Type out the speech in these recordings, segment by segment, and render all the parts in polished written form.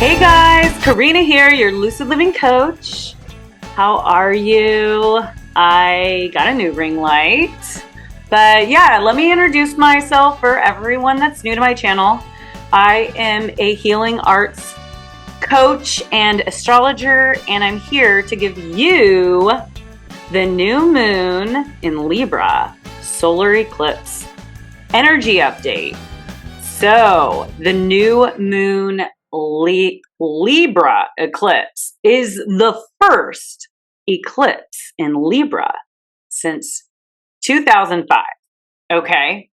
Hey guys, Karina here, your Lucid Living coach. How are you? I got a new ring light. But yeah, let me introduce myself for everyone that's new to my channel. I am a healing arts coach and astrologer, and I'm here to give you the new moon in Libra solar eclipse energy update. So the new moon Libra eclipse is the first eclipse in Libra since 2005. Okay.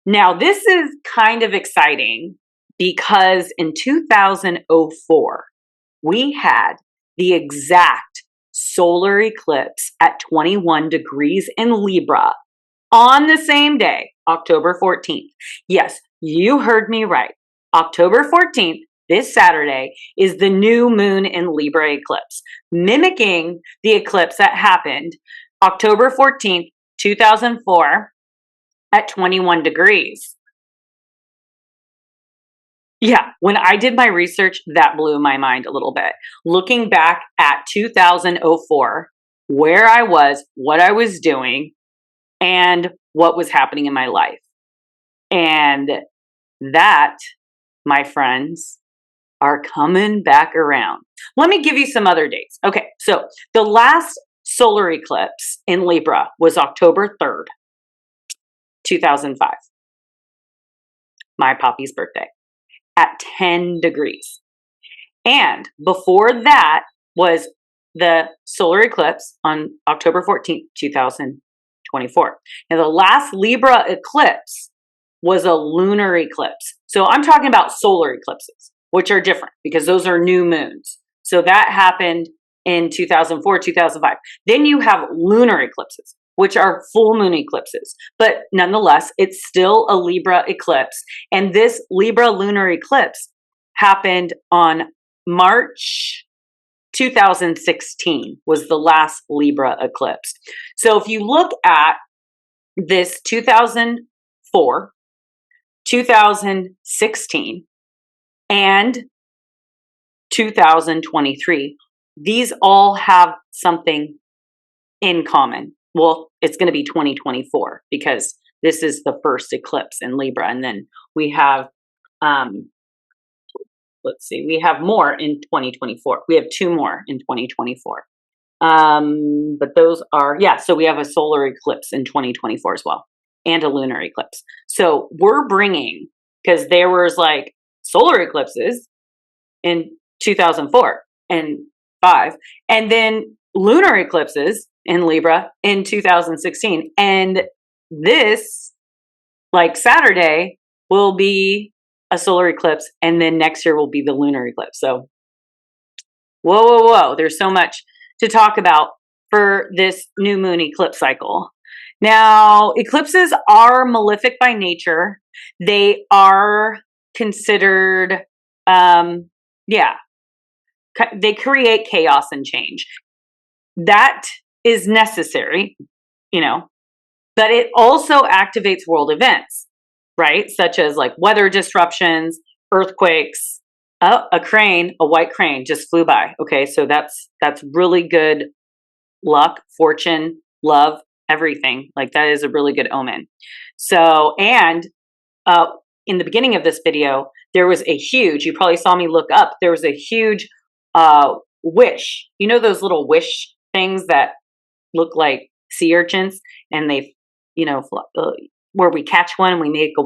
Now this is kind of exciting because in 2004, we had the exact solar eclipse at 21 degrees in Libra on the same day, October 14th. Yes, you heard me right. October 14th, this Saturday, is the new moon in Libra eclipse, mimicking the eclipse that happened October 14th, 2004 at 21 degrees. Yeah, when I did my research, that blew my mind a little bit. Looking back at 2004, where I was, what I was doing, and what was happening in my life. And that, my friends, are coming back around. Let me give you some other dates. Okay, so the last solar eclipse in Libra was October 3rd, 2005. My Poppy's birthday at 10 degrees. And before that was the solar eclipse on October 14th, 2024. Now the last Libra eclipse was a lunar eclipse. So I'm talking about solar eclipses, which are different because those are new moons. So that happened in 2004, 2005. Then you have lunar eclipses, which are full moon eclipses. But nonetheless, it's still a Libra eclipse. And this Libra lunar eclipse happened on March 2016 was the last Libra eclipse. So if you look at this 2004, 2016, and 2023, these all have something in common. Well, it's going to be 2024 because this is the first eclipse in Libra. And then we have, let's see, we have more in 2024. We have two more in 2024. But those are, yeah, so we have a solar eclipse in 2024 as well, and a lunar eclipse. So we're bringing, because there was like solar eclipses in 2004 and 5, and then lunar eclipses in Libra in 2016. And this, like Saturday, will be a solar eclipse, and then next year will be the lunar eclipse. So, whoa, whoa, whoa. There's so much to talk about for this new moon eclipse cycle. Now, eclipses are malefic by nature. They are considered, they create chaos and change. That is necessary, you know, but it also activates world events, right? Such as like weather disruptions, earthquakes. Oh, a white crane just flew by. Okay, so that's really good luck, fortune, love, everything. Like that is a really good omen. So, and in the beginning of this video, there was a huge, you probably saw me look up, there was a huge wish. You know those little wish things that look like sea urchins, and they, you know, where we catch one and we make a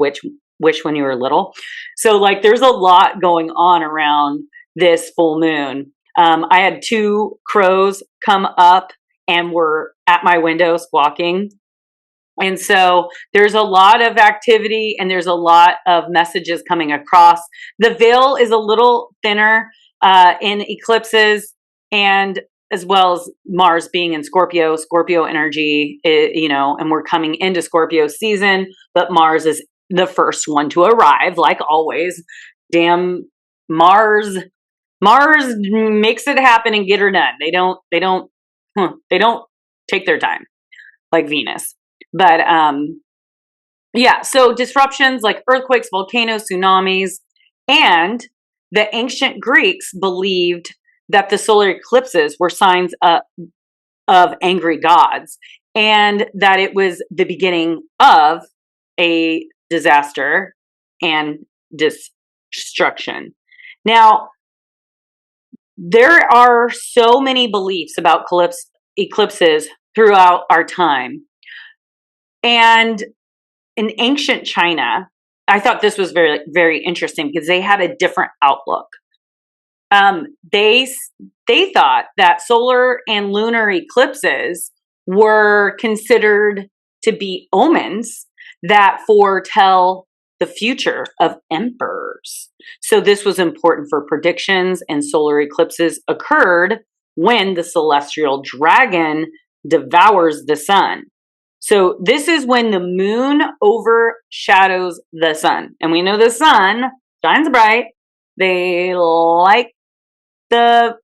wish when you were little. So like there's a lot going on around this full moon. I had 2 crows come up and were at my window squawking. And so there's a lot of activity and there's a lot of messages coming across. The veil is a little thinner in eclipses, and as well as Mars being in Scorpio energy, you know, and we're coming into Scorpio season, but Mars is the first one to arrive, like always. Damn, Mars makes it happen and get her done. They don't take their time like Venus. But yeah, so disruptions like earthquakes, volcanoes, tsunamis, and the ancient Greeks believed that the solar eclipses were signs of angry gods, and that it was the beginning of a disaster and destruction. Now, there are so many beliefs about eclipses throughout our time. And in ancient China, I thought this was very, very interesting because they had a different outlook. They thought that solar and lunar eclipses were considered to be omens that foretell the future of emperors. So this was important for predictions, and solar eclipses occurred when the celestial dragon devours the sun. So this is when the moon overshadows the sun. And we know the sun shines bright. They like the,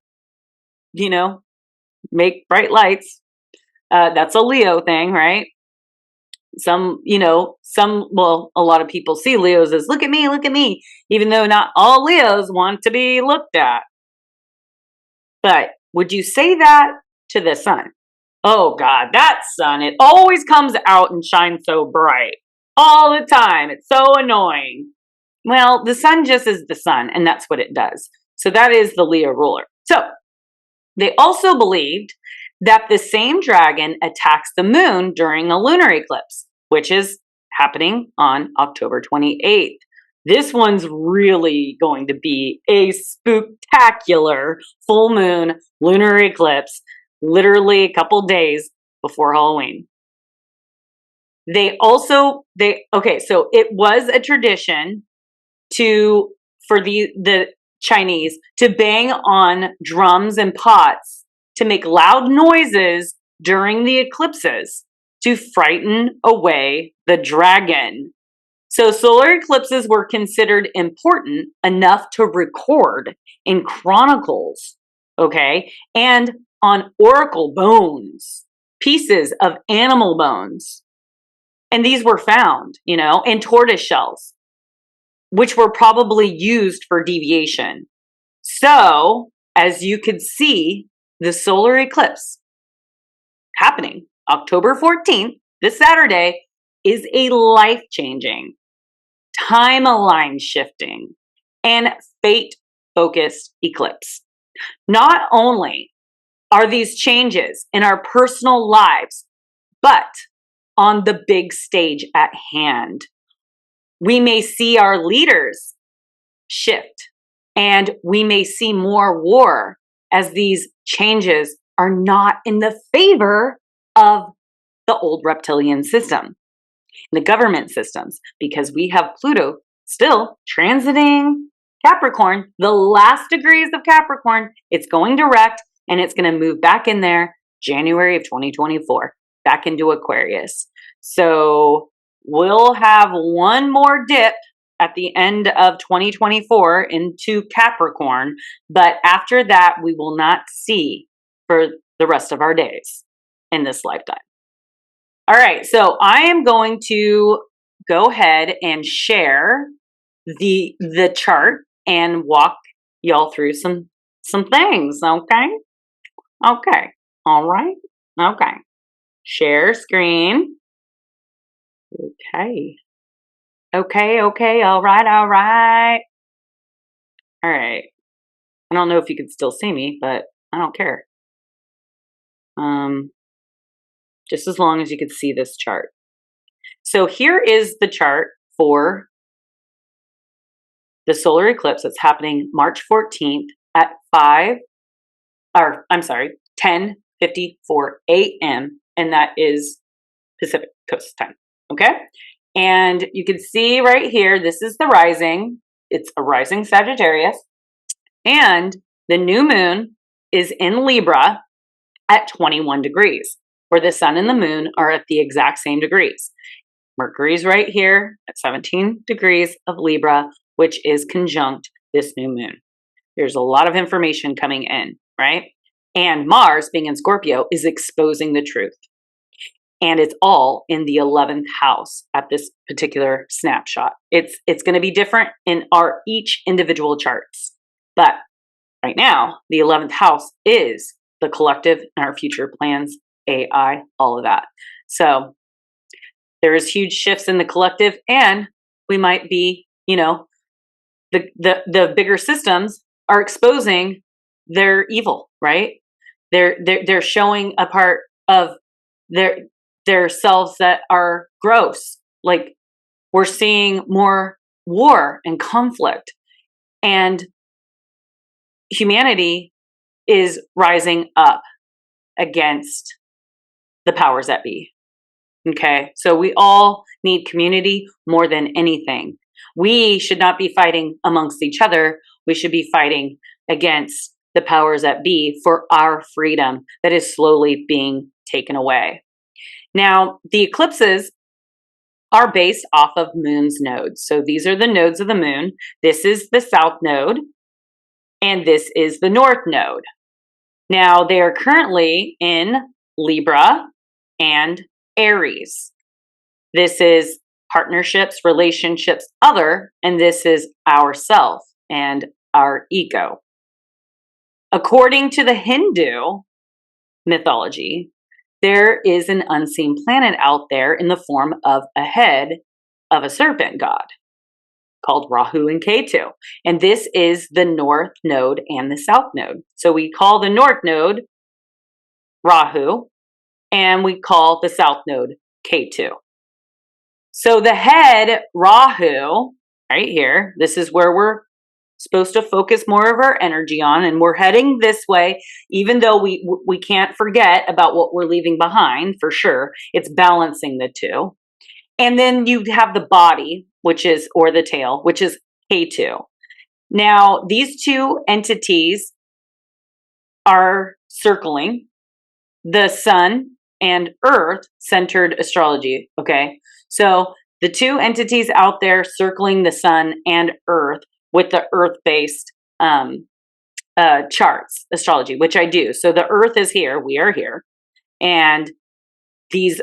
make bright lights. That's a Leo thing, right? A lot of people see Leos as, look at me, even though not all Leos want to be looked at. But would you say that to the sun? Oh God, that sun, it always comes out and shines so bright all the time. It's so annoying. Well, the sun just is the sun, and that's what it does. So that is the Leo ruler. So they also believed that the same dragon attacks the moon during a lunar eclipse, which is happening on October 28th. This one's really going to be a spooktacular full moon lunar eclipse, literally a couple days before Halloween. So it was a tradition for the Chinese to bang on drums and pots to make loud noises during the eclipses to frighten away the dragon. So solar eclipses were considered important enough to record in chronicles, okay, and on oracle bones, pieces of animal bones. And these were found, in tortoise shells, which were probably used for deviation. So, as you could see, the solar eclipse happening October 14th, this Saturday, is a life-changing, timeline shifting, and fate-focused eclipse. Not only are these changes in our personal lives, but on the big stage at hand, we may see our leaders shift, and we may see more war as these changes are not in the favor of the old reptilian system, the government systems, because we have Pluto still transiting Capricorn, the last degrees of Capricorn. It's going direct, and it's going to move back in there January of 2024, back into Aquarius. So we'll have one more dip at the end of 2024 into Capricorn, but after that, we will not see for the rest of our days in this lifetime. All right, so I am going to go ahead and share the chart and walk y'all through some things, okay? Okay, all right, okay. Share screen. Okay. Okay, all right. All right. I don't know if you can still see me, but I don't care. Just as long as you can see this chart. So here is the chart for the solar eclipse that's happening March 14th at 10:54 a.m. and that is Pacific Coast time. Okay? And you can see right here, this is the rising. It's a rising Sagittarius. And the new moon is in Libra at 21 degrees, where the sun and the moon are at the exact same degrees. Mercury's right here at 17 degrees of Libra, which is conjunct this new moon. There's a lot of information coming in, right? And Mars, being in Scorpio, is exposing the truth. And it's all in the 11th house at this particular snapshot. It's going to be different in our each individual charts. But right now, the 11th house is the collective and our future plans, AI, all of that. So there is huge shifts in the collective, and we might be, the bigger systems are exposing their evil, right? They're showing a part of their selves that are gross. Like, we're seeing more war and conflict, and humanity is rising up against the powers that be. Okay, so we all need community more than anything. We should not be fighting amongst each other. We should be fighting against the powers that be for our freedom that is slowly being taken away. Now, the eclipses are based off of moon's nodes. So these are the nodes of the moon. This is the south node, and this is the north node. Now, they are currently in Libra and Aries. This is partnerships, relationships, other, and this is ourself and our ego. According to the Hindu mythology, there is an unseen planet out there in the form of a head of a serpent god called Rahu and Ketu. And this is the north node and the south node. So we call the north node Rahu, and we call the south node Ketu. So the head, Rahu, right here, this is where we're supposed to focus more of our energy on, and we're heading this way, even though we can't forget about what we're leaving behind, for sure. It's balancing the two. And then you have the body, or the tail, which is Ketu. Now, these two entities are circling the sun and earth centered astrology. Okay, so the two entities out there circling the sun and earth with the earth-based charts astrology, which I do. So the earth is here, we are here, and these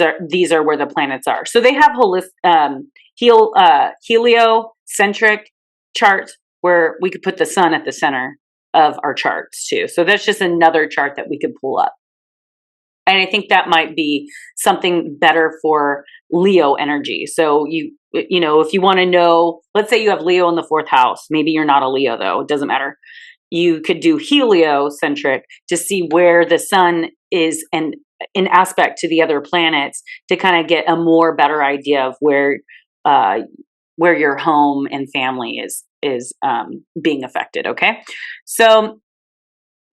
are where the planets are. So they have heliocentric charts where we could put the sun at the center of our charts too. So that's just another chart that we could pull up. And I think that might be something better for Leo energy. So if you want to know, let's say you have Leo in the 4th house. Maybe you're not a Leo though, it doesn't matter. You could do heliocentric to see where the sun is and in aspect to the other planets to kind of get a more better idea of where your home and family is being affected. Okay, so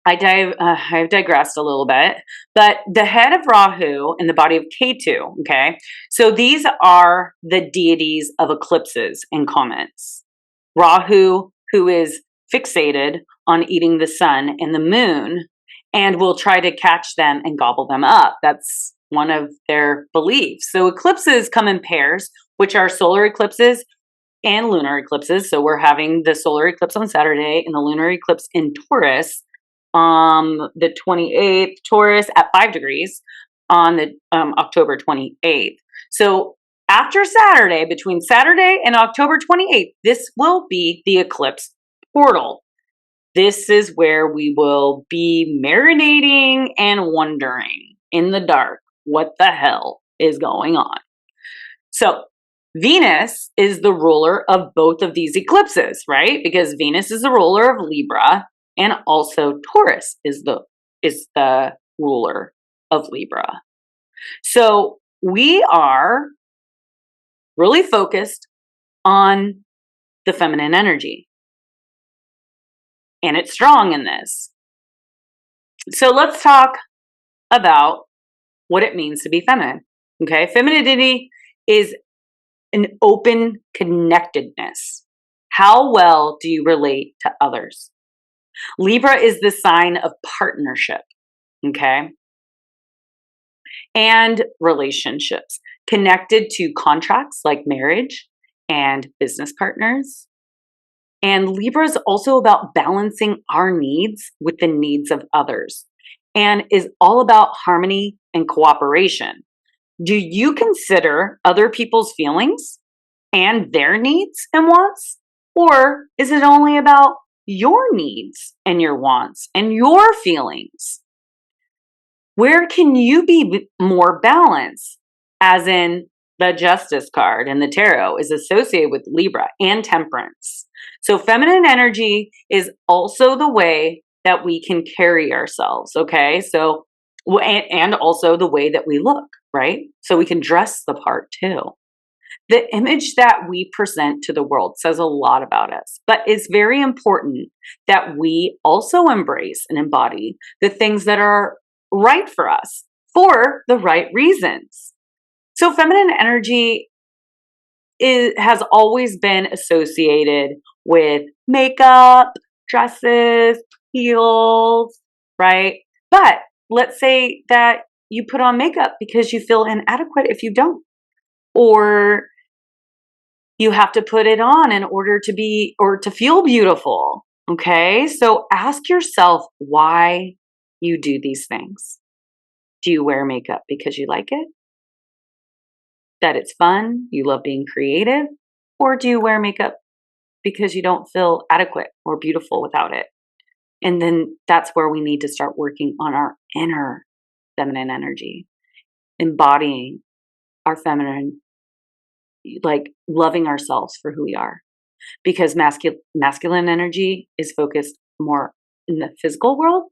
I've digressed a little bit, but the head of Rahu and the body of Ketu, okay? So these are the deities of eclipses and comets. Rahu, who is fixated on eating the sun and the moon and will try to catch them and gobble them up. That's one of their beliefs. So eclipses come in pairs, which are solar eclipses and lunar eclipses. So we're having the solar eclipse on Saturday and the lunar eclipse in Taurus, the 28th, Taurus at 5 degrees on the October 28th. So after Saturday, between Saturday and October 28th, this will be the eclipse portal. This is where we will be marinating and wondering in the dark what the hell is going on. So Venus is the ruler of both of these eclipses, right? Because Venus is the ruler of Libra, and also Taurus is the ruler of Libra. So we are really focused on the feminine energy, and it's strong in this. So let's talk about what it means to be feminine. Okay, femininity is an open connectedness. How well do you relate to others? Libra is the sign of partnership, okay? And relationships connected to contracts like marriage and business partners. And Libra is also about balancing our needs with the needs of others and is all about harmony and cooperation. Do you consider other people's feelings and their needs and wants? Or is it only about your needs and your wants and your feelings? Where can you be more balanced? As in, the Justice card in the tarot is associated with Libra and Temperance. So feminine energy is also the way that we can carry ourselves, okay? So, and also the way that we look, right? So we can dress the part too. The image that we present to the world says a lot about us, but it's very important that we also embrace and embody the things that are right for us for the right reasons. So feminine energy has always been associated with makeup, dresses, heels, right? But let's say that you put on makeup because you feel inadequate if you don't, or you have to put it on in order to be or to feel beautiful. Okay, so ask yourself why you do these things. Do you wear makeup because you like it? That it's fun, you love being creative? Or do you wear makeup because you don't feel adequate or beautiful without it? And then that's where we need to start working on our inner feminine energy, embodying our feminine, like loving ourselves for who we are. Because masculine energy is focused more in the physical world,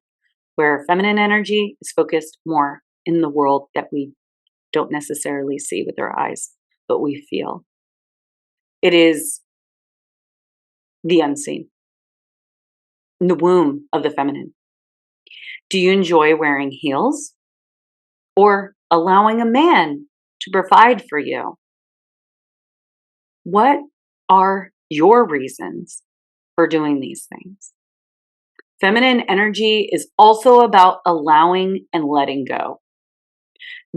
where feminine energy is focused more in the world that we don't necessarily see with our eyes, but we feel. It is the unseen, in the womb of the feminine. Do you enjoy wearing heels or allowing a man to provide for you? What are your reasons for doing these things? Feminine energy is also about allowing and letting go.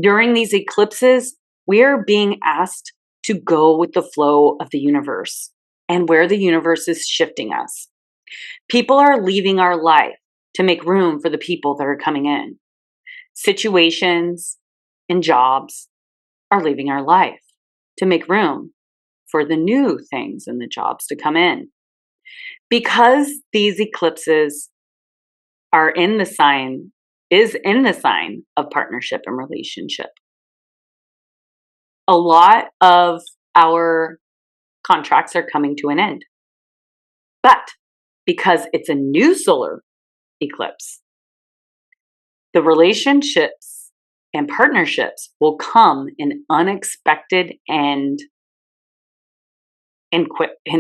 During these eclipses, we are being asked to go with the flow of the universe and where the universe is shifting us. People are leaving our life to make room for the people that are coming in. Situations and jobs are leaving our life to make room for the new things and the jobs to come in. Because these eclipses are in the sign of partnership and relationship, a lot of our contracts are coming to an end. But because it's a new solar eclipse, the relationships and partnerships will come in unexpected and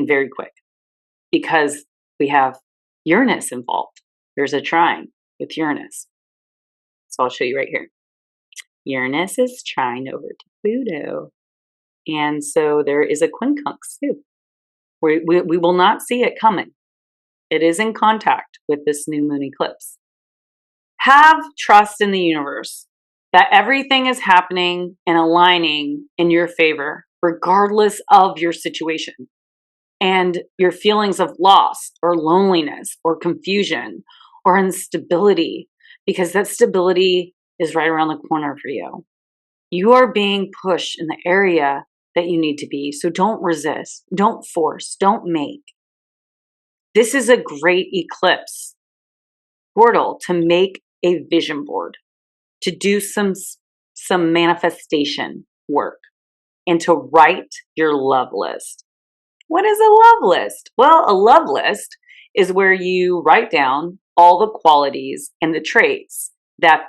very quick, because we have Uranus involved. There's a trine with Uranus. So I'll show you right here. Uranus is trine over to Pluto. And so there is a quincunx too. We will not see it coming. It is in contact with this new moon eclipse. Have trust in the universe that everything is happening and aligning in your favor, regardless of your situation and your feelings of loss or loneliness or confusion or instability, because that stability is right around the corner for you. You are being pushed in the area that you need to be. So don't resist, don't force, don't make. This is a great eclipse portal to make a vision board, to do some manifestation work, and to write your love list. What is a love list? Well, a love list is where you write down all the qualities and the traits that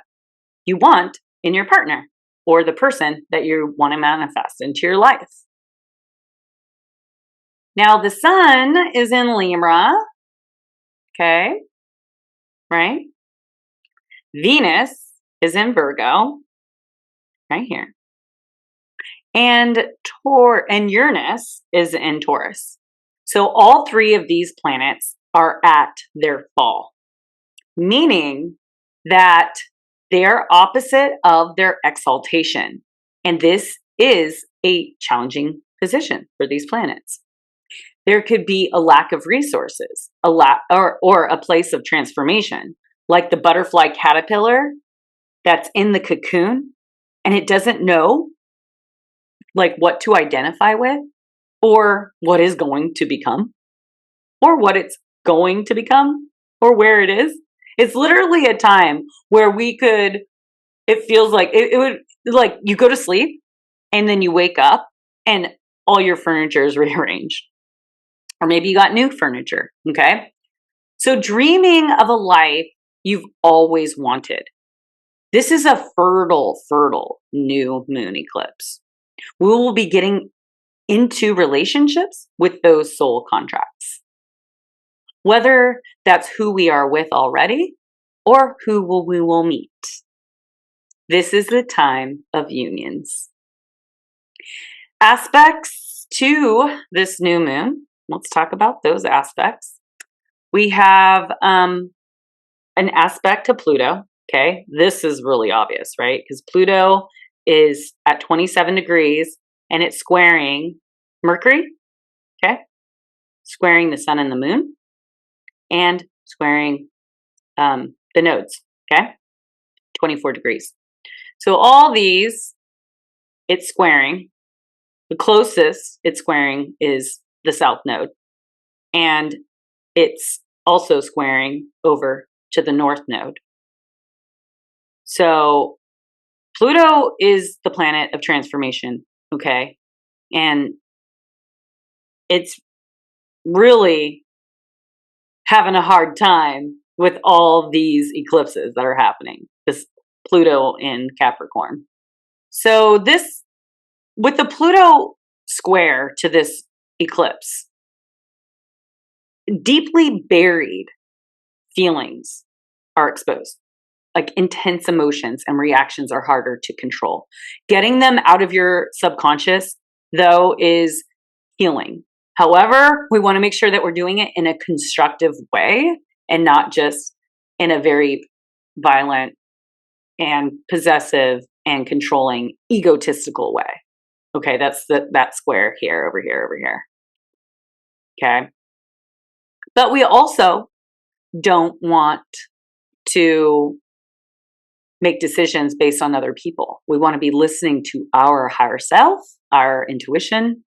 you want in your partner or the person that you want to manifest into your life. Now, the sun is in Libra, okay, right? Venus is in Virgo, right here. And Uranus is in Taurus. So all three of these planets are at their fall, meaning that they're opposite of their exaltation. And this is a challenging position for these planets. There could be a lack of resources, or a place of transformation, like the butterfly caterpillar that's in the cocoon and it doesn't know like what to identify with or what is going to become or what it's going to become or where it is. It's literally a time where we could, it feels like it would, like you go to sleep and then you wake up and all your furniture is rearranged. Or maybe you got new furniture, okay? So dreaming of a life you've always wanted. This is a fertile, fertile new moon eclipse. We will be getting into relationships with those soul contracts. Whether that's who we are with already or who we will meet. This is the time of unions. Aspects to this new moon. Let's talk about those aspects. We have an aspect to Pluto. Okay, this is really obvious, right? Because Pluto is at 27 degrees and it's squaring Mercury, okay? Squaring the sun and the moon and squaring the nodes, okay? 24 degrees. So all these, it's squaring. The closest it's squaring is the south node. And it's also squaring over to the north node. So Pluto is the planet of transformation, okay? And it's really having a hard time with all these eclipses that are happening. This Pluto in Capricorn. So this, with the Pluto square to this eclipse, deeply buried feelings are exposed. Like intense emotions and reactions are harder to control. Getting them out of your subconscious, though, is healing. However, we want to make sure that we're doing it in a constructive way and not just in a very violent and possessive and controlling, egotistical way. Okay, that's that square here, over here, over here. Okay. But we also don't want to make decisions based on other people. We want to be listening to our higher self, our intuition,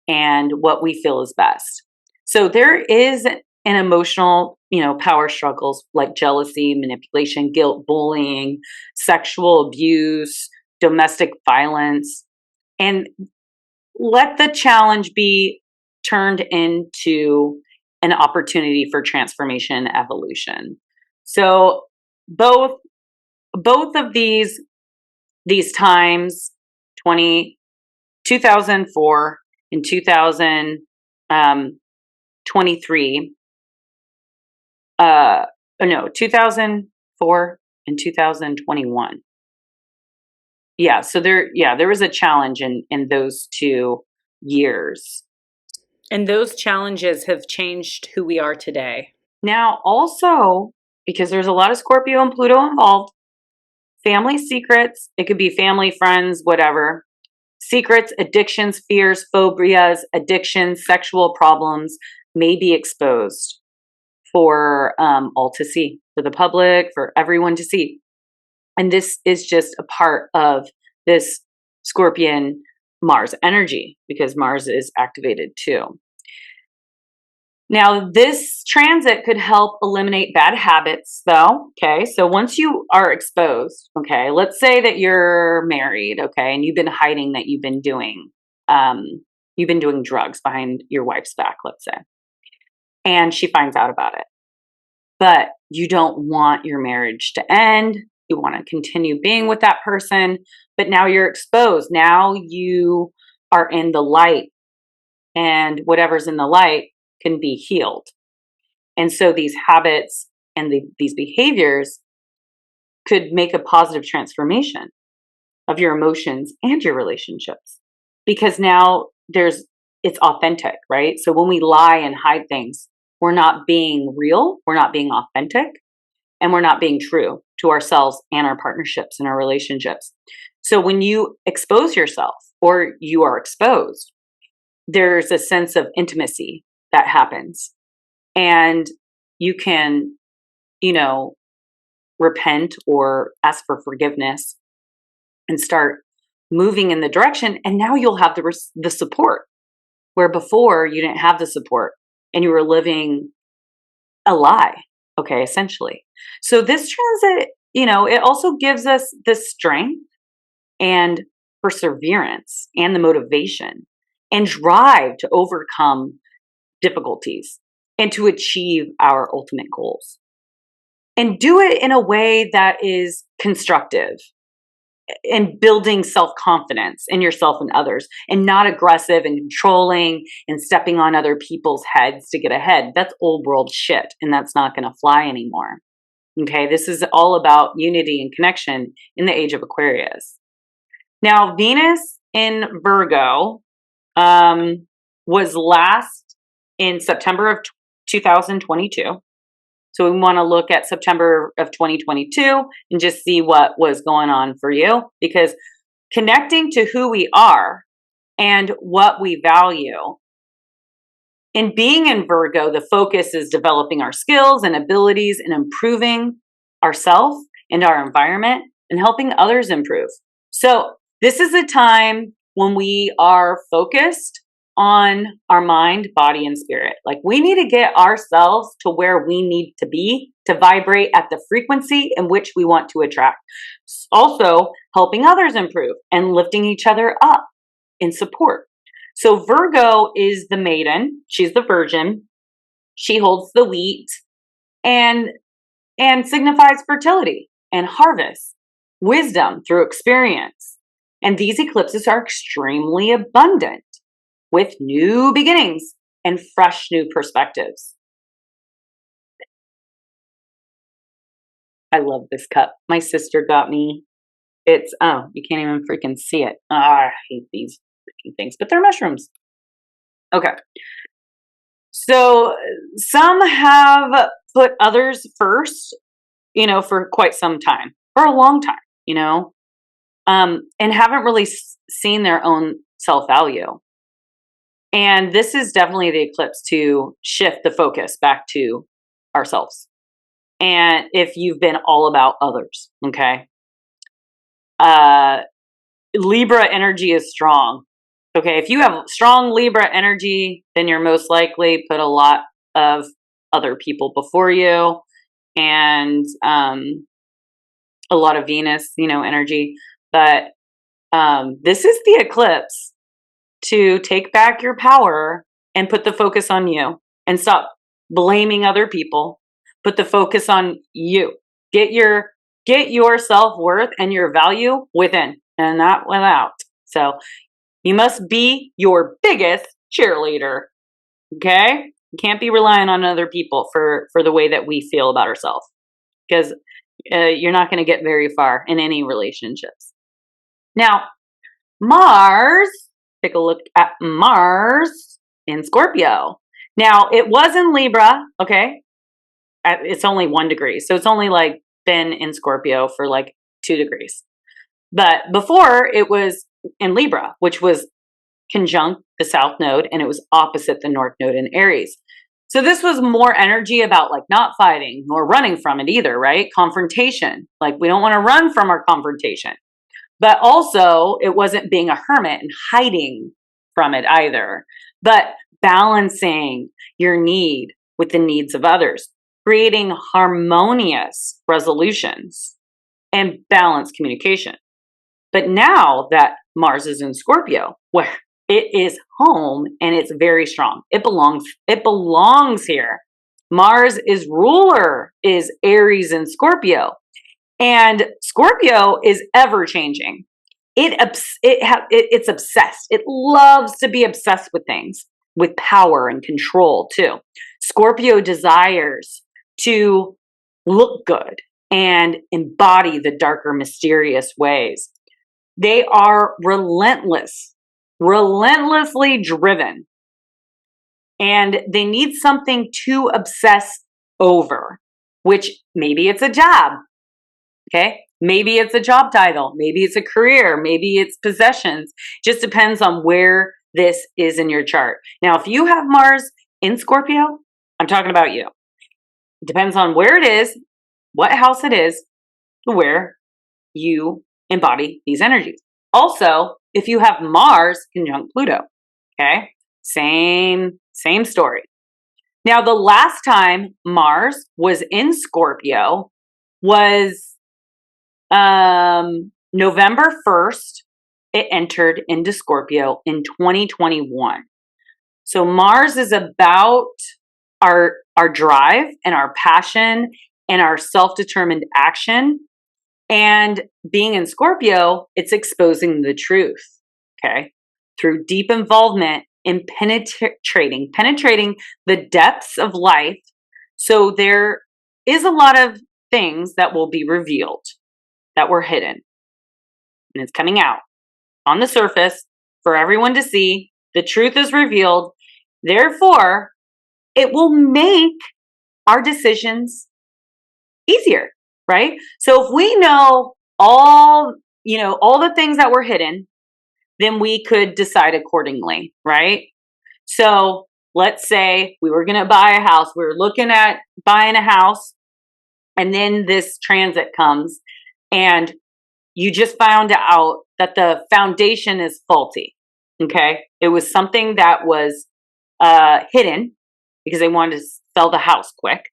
and what we feel is best. So there is an emotional, power struggles like jealousy, manipulation, guilt, bullying, sexual abuse, domestic violence, and let the challenge be turned into an opportunity for transformation, evolution. So both of these times, 2004 and 2023, 2004 and 2021. Yeah, so there was a challenge in those 2 years. And those challenges have changed who we are today. Now, also, because there's a lot of Scorpio and Pluto involved, family secrets, it could be family, friends, whatever. Secrets, addictions, fears, phobias, addictions, sexual problems may be exposed for all to see, for the public, for everyone to see. And this is just a part of this Scorpion Mars energy because Mars is activated too. Now, this transit could help eliminate bad habits though, okay? So once you are exposed, okay, let's say that you're married, okay, and you've been hiding that you've been doing drugs behind your wife's back, let's say, and she finds out about it. But you don't want your marriage to end. You want to continue being with that person, but now you're exposed. Now you are in the light, and whatever's in the light can be healed. And so these habits and these behaviors could make a positive transformation of your emotions and your relationships, because now it's authentic, right? So when we lie and hide things, we're not being real, we're not being authentic, and we're not being true to ourselves and our partnerships and our relationships. So when you expose yourself or you are exposed, there's a sense of intimacy that happens, and you can, repent or ask for forgiveness and start moving in the direction. And now you'll have the support, where before you didn't have the support and you were living a lie, okay, essentially. So this transit, you know, it also gives us the strength and perseverance and the motivation and drive to overcome difficulties and to achieve our ultimate goals. And do it in a way that is constructive and building self-confidence in yourself and others, and not aggressive and controlling and stepping on other people's heads to get ahead. That's old world shit, and that's not going to fly anymore. Okay, this is all about unity and connection in the age of Aquarius. Now, Venus in Virgo was last in September of 2022. So we want to look at September of 2022 and just see what was going on for you, because connecting to who we are and what we value. In being in Virgo, the focus is developing our skills and abilities and improving ourselves and our environment and helping others improve. So this is a time when we are focused on our mind, body, and spirit. Like, we need to get ourselves to where we need to be to vibrate at the frequency in which we want to attract. Also, helping others improve and lifting each other up in support. So Virgo is the maiden. She's the virgin. She holds the wheat and signifies fertility and harvest, wisdom through experience. And these eclipses are extremely abundant, with new beginnings and fresh new perspectives. I love this cup. My sister got me. It's, oh, you can't even freaking see it. I hate these freaking things, but they're mushrooms. Okay. So some have put others first, you know, for quite some time, for a long time, you know, and haven't really seen their own self-value. And this is definitely the eclipse to shift the focus back to ourselves. And if you've been all about others, okay? Libra energy is strong. Okay, if you have strong Libra energy, then you're most likely put a lot of other people before you, and a lot of Venus, you know, energy. But this is the eclipse to take back your power and put the focus on you and stop blaming other people. Put the focus on you. Get your self-worth and your value within and not without. So you must be your biggest cheerleader. Okay? You can't be relying on other people for the way that we feel about ourselves, because you're not going to get very far in any relationships. Now, Mars, take a look at Mars in Scorpio. Now, it was in Libra, okay? It's only 1 degree. So it's only like been in Scorpio for like 2 degrees. But before, it was in Libra, which was conjunct the South Node, and it was opposite the North Node in Aries. So this was more energy about like not fighting nor running from it either, right? Confrontation. Like, we don't want to run from our confrontation. But also, it wasn't being a hermit and hiding from it either, but balancing your need with the needs of others, creating harmonious resolutions and balanced communication. But now that Mars is in Scorpio, where it is home and it's very strong, it belongs here. Mars is ruler, is Aries and Scorpio. And Scorpio is ever changing. It's obsessed. It loves to be obsessed with things, with power and control too. Scorpio desires to look good and embody the darker, mysterious ways. They are relentlessly driven, and they need something to obsess over, which maybe it's a job. Okay, maybe it's a job title, maybe it's a career, maybe it's possessions. Just depends on where this is in your chart. Now, if you have Mars in Scorpio, I'm talking about you. It depends on where it is, what house it is, where you embody these energies. Also, if you have Mars conjunct Pluto, okay, same story. Now, the last time Mars was in Scorpio was November 1st. It entered into Scorpio in 2021. So Mars is about our drive and our passion and our self-determined action. And being in Scorpio, it's exposing the truth, okay? Through deep involvement in penetrating the depths of life. So there is a lot of things that will be revealed that were hidden. And it's coming out on the surface for everyone to see. The truth is revealed. Therefore, it will make our decisions easier, right? So if we know all the things that were hidden, then we could decide accordingly, right? So let's say we were going to buy a house. We were looking at buying a house, and then this transit comes, and you just found out that the foundation is faulty, okay? It was something that was hidden because they wanted to sell the house quick.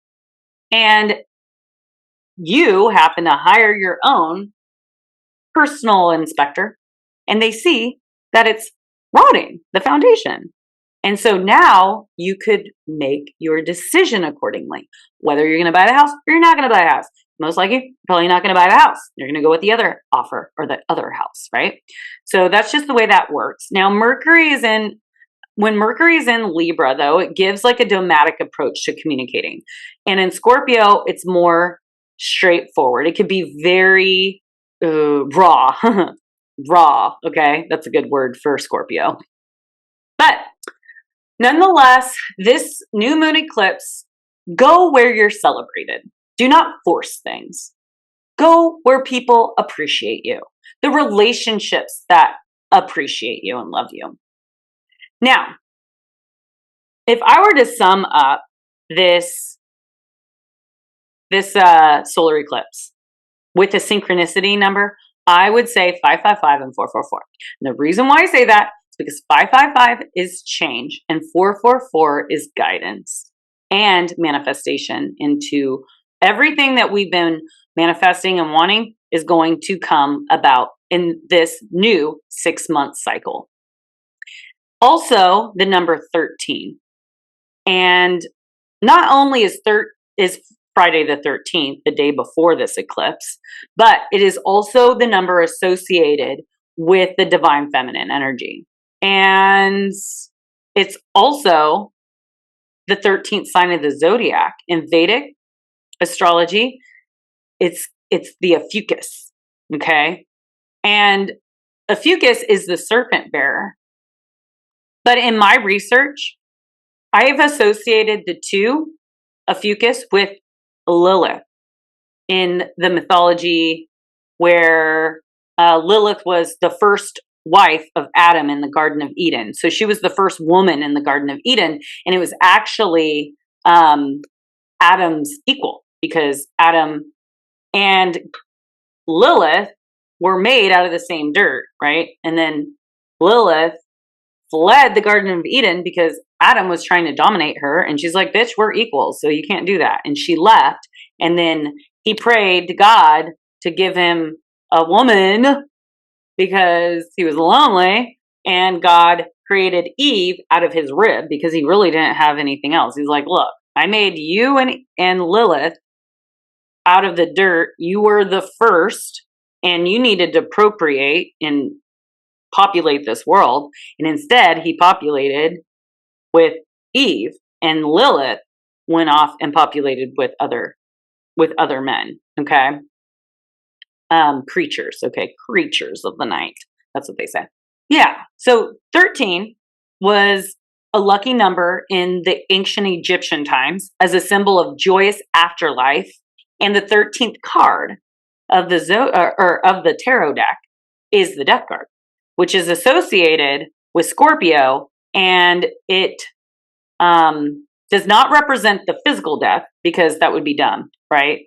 And you happen to hire your own personal inspector, and they see that it's rotting, the foundation. And so now you could make your decision accordingly, whether you're going to buy the house or you're not going to buy a house. Most likely, you're probably not going to buy the house. You're going to go with the other offer or the other house, right? So that's just the way that works. Now, when Mercury is in Libra, though, it gives like a dogmatic approach to communicating. And in Scorpio, it's more straightforward. It could be very raw. Raw, okay? That's a good word for Scorpio. But nonetheless, this new moon eclipse, go where you're celebrated. Do not force things. Go where people appreciate you. The relationships that appreciate you and love you. Now, if I were to sum up this solar eclipse with a synchronicity number, I would say 555 and 444. And the reason why I say that is because 555 is change and 444 is guidance and manifestation into everything that we've been manifesting and wanting is going to come about in this new 6-month cycle. Also, the number 13. And not only is Friday the 13th, the day before this eclipse, but it is also the number associated with the divine feminine energy. And it's also the 13th sign of the zodiac. In Vedic astrology, it's the Ophiuchus, okay? And Ophiuchus is the serpent bearer. But in my research, I have associated the two, Ophiuchus, with Lilith in the mythology where Lilith was the first wife of Adam in the Garden of Eden. So she was the first woman in the Garden of Eden, and it was actually Adam's equal because Adam and Lilith were made out of the same dirt, right? And then Lilith fled the Garden of Eden because Adam was trying to dominate her, and she's like, bitch, we're equals, so you can't do that. And she left, and then he prayed to God to give him a woman because he was lonely, and God created Eve out of his rib because he really didn't have anything else. He's like, look, I made you and Lilith out of the dirt. You were the first, and you needed to procreate and populate this world. And instead, he populated with Eve, and Lilith went off and populated with other men, okay? Creatures of the night. That's what they say. Yeah, so 13 was a lucky number in the ancient Egyptian times as a symbol of joyous afterlife, and the 13th card of the tarot deck is the Death card, which is associated with Scorpio, and it does not represent the physical death because that would be dumb, right?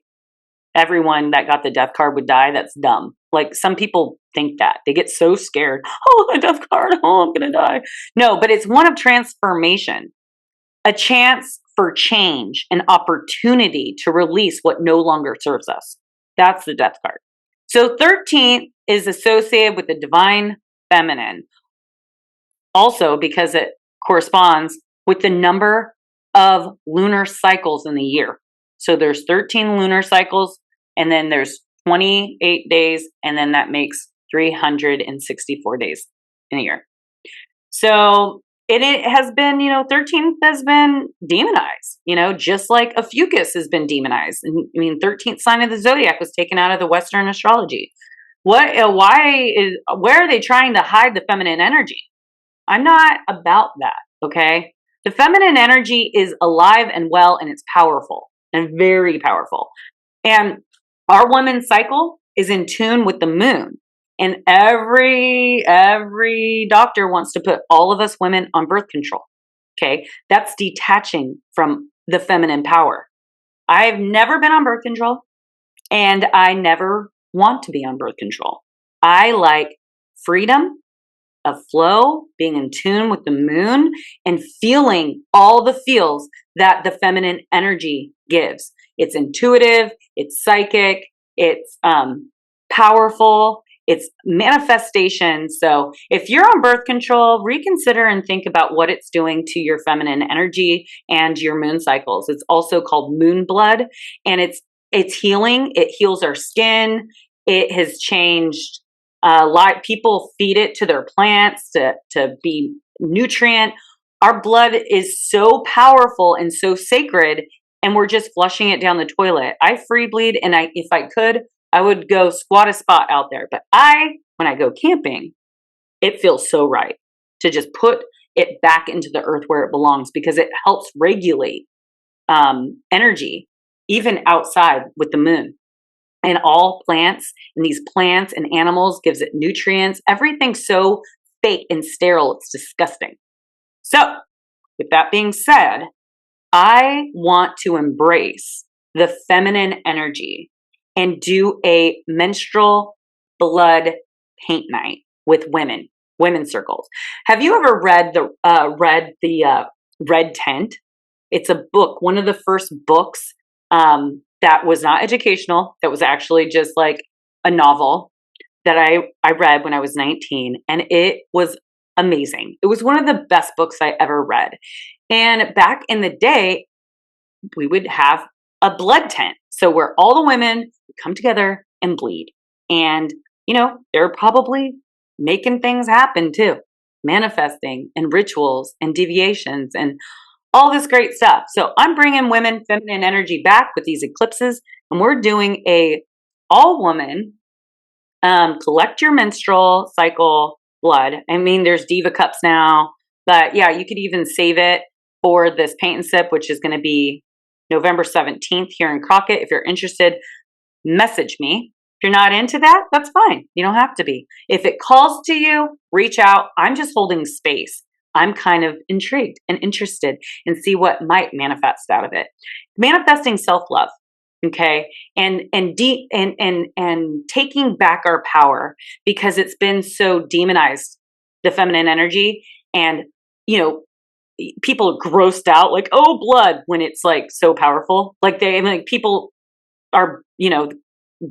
Everyone that got the Death card would die. That's dumb. Like, some people think that. They get so scared. Oh, the Death card. Oh, I'm going to die. No, but it's one of transformation. A chance for change, an opportunity to release what no longer serves us. That's the Death card. So 13th is associated with the divine feminine, also because it corresponds with the number of lunar cycles in the year. So there's 13 lunar cycles, and then there's 28 days, and then that makes 364 days in a year. So it has been, 13th has been demonized, just like Ophiuchus has been demonized. And, 13th sign of the zodiac was taken out of the Western astrology. Where are they trying to hide the feminine energy? I'm not about that, okay? The feminine energy is alive and well, and it's powerful and very powerful. And our woman's cycle is in tune with the moon. And every doctor wants to put all of us women on birth control. Okay. That's detaching from the feminine power. I've never been on birth control, and I never want to be on birth control. I like freedom of flow, being in tune with the moon, and feeling all the feels that the feminine energy gives. It's intuitive, it's psychic, it's powerful, it's manifestation. So if you're on birth control, reconsider and think about what it's doing to your feminine energy and your moon cycles. It's also called moon blood, and it's healing. It heals our skin. It has changed a lot. People feed it to their plants to be nutrient. Our blood is so powerful and so sacred, and we're just flushing it down the toilet. I free bleed, and if I could, I would go squat a spot out there. But when I go camping, it feels so right to just put it back into the earth where it belongs, because it helps regulate energy, even outside with the moon. And all plants, and these plants and animals gives it nutrients. Everything's so fake and sterile, it's disgusting. So, with that being said, I want to embrace the feminine energy and do a menstrual blood paint night with women's circles. Have you ever read the Red Tent? It's a book, one of the first books that was not educational, that was actually just like a novel that I read when I was 19, and it was amazing. It was one of the best books I ever read. And back in the day, we would have a blood tent. So where all the women come together and bleed. And, they're probably making things happen too, manifesting and rituals and deviations and all this great stuff. So I'm bringing women feminine energy back with these eclipses, and we're doing a all woman collect your menstrual cycle blood. There's Diva cups now, but yeah, you could even save it for this paint and sip, which is going to be November 17th here in Crockett. If you're interested, message me. If you're not into that, that's fine. You don't have to be. If it calls to you, reach out. I'm just holding space. I'm kind of intrigued and interested and see what might manifest out of it. Manifesting self-love, okay, and taking back our power, because it's been so demonized, the feminine energy, and people grossed out like, oh, blood, when it's like so powerful. Like people are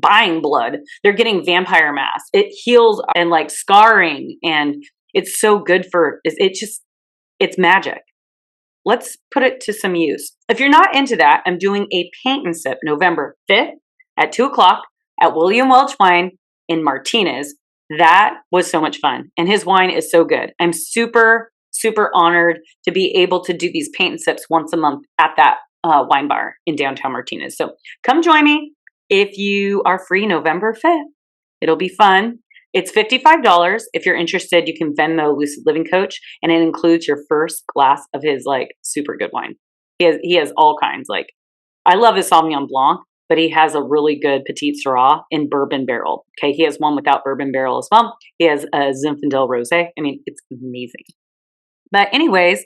buying blood. They're getting vampire masks. It heals, and like scarring, and it's so good for, it's magic. Let's put it to some use. If you're not into that, I'm doing a paint and sip November 5th at 2:00 at William Welch Wine in Martinez. That was so much fun. And his wine is so good. I'm super, super honored to be able to do these paint and sips once a month at that wine bar in downtown Martinez. So come join me if you are free November 5th. It'll be fun. It's $55. If you're interested, you can Venmo Lucid Living Coach, and it includes your first glass of his super good wine. He has all kinds. I love his Sauvignon Blanc, but he has a really good Petite Syrah in bourbon barrel. Okay, he has one without bourbon barrel as well. He has a Zinfandel Rosé. It's amazing. But anyways,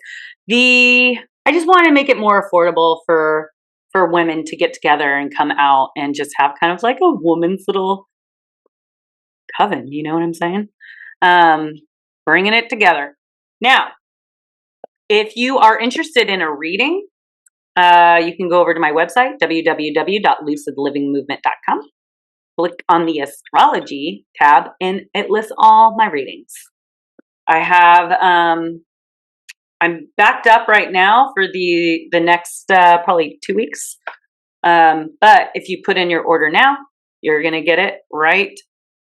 I just want to make it more affordable for women to get together and come out and just have kind of like a woman's little coven, you know what I'm saying? Bringing it together. Now, if you are interested in a reading, You can go over to my website, www.lucidlivingmovement.com. Click on the astrology tab and it lists all my readings. I have, I'm backed up right now for the next probably 2 weeks. But if you put in your order now, you're going to get it right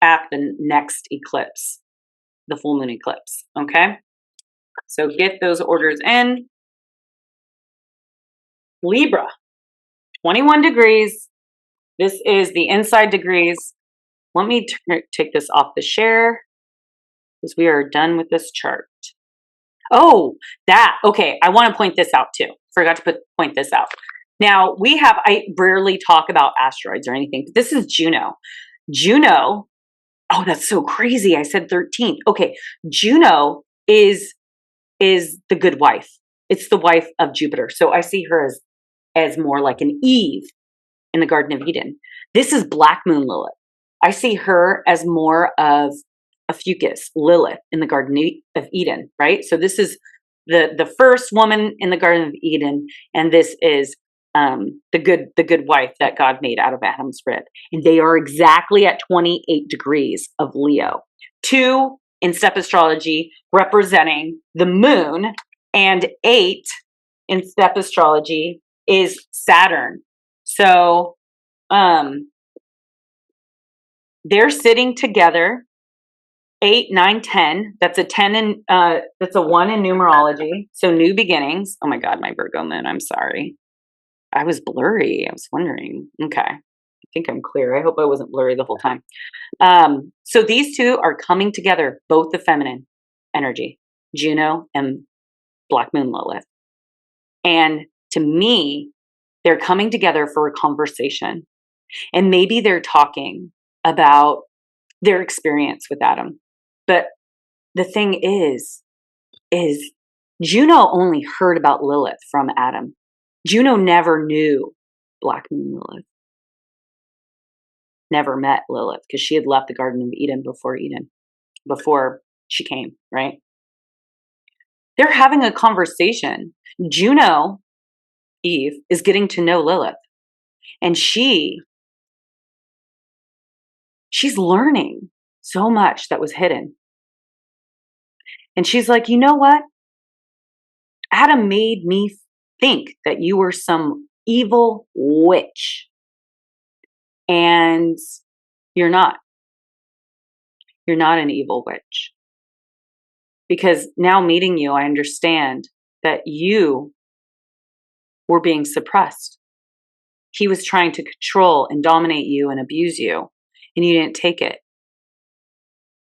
at the next eclipse, the full moon eclipse. Okay. So get those orders in. Libra, 21 degrees. This is the inside degrees. Let me take this off the share because we are done with this chart. Oh, okay. I want to point this out too. Forgot to point this out. Now I rarely talk about asteroids or anything, but this is Juno. Juno, oh, that's so crazy. I said 13th. Okay. Juno is the good wife. It's the wife of Jupiter. So I see her as more like an Eve in the Garden of Eden. This is Black Moon Lilith. I see her as more of OPHIUCHUS, Lilith in the Garden of Eden, right? So this is the first woman in the Garden of Eden, and this is the good wife that God made out of Adam's rib. And they are exactly at 28 degrees of Leo. 2 in step astrology representing the moon, and 8 in step astrology is Saturn. So they're sitting together. 8, 9, 10. That's a 10 in that's a 1 in numerology. So new beginnings. Oh my God, my Virgo moon. I'm sorry. I was blurry. I was wondering. Okay. I think I'm clear. I hope I wasn't blurry the whole time. So these two are coming together, both the feminine energy, Juno and Black Moon Lilith. And to me, they're coming together for a conversation. And maybe they're talking about their experience with Adam. But the thing is Juno only heard about Lilith from Adam. Juno never knew Black Moon Lilith. Never met Lilith because she had left the Garden of Eden before she came, right? They're having a conversation. Juno, Eve, is getting to know Lilith. And she's learning so much that was hidden. And she's like, you know what? Adam made me think that you were some evil witch. And you're not. You're not an evil witch. Because now meeting you, I understand that you were being suppressed. He was trying to control and dominate you and abuse you, and you didn't take it.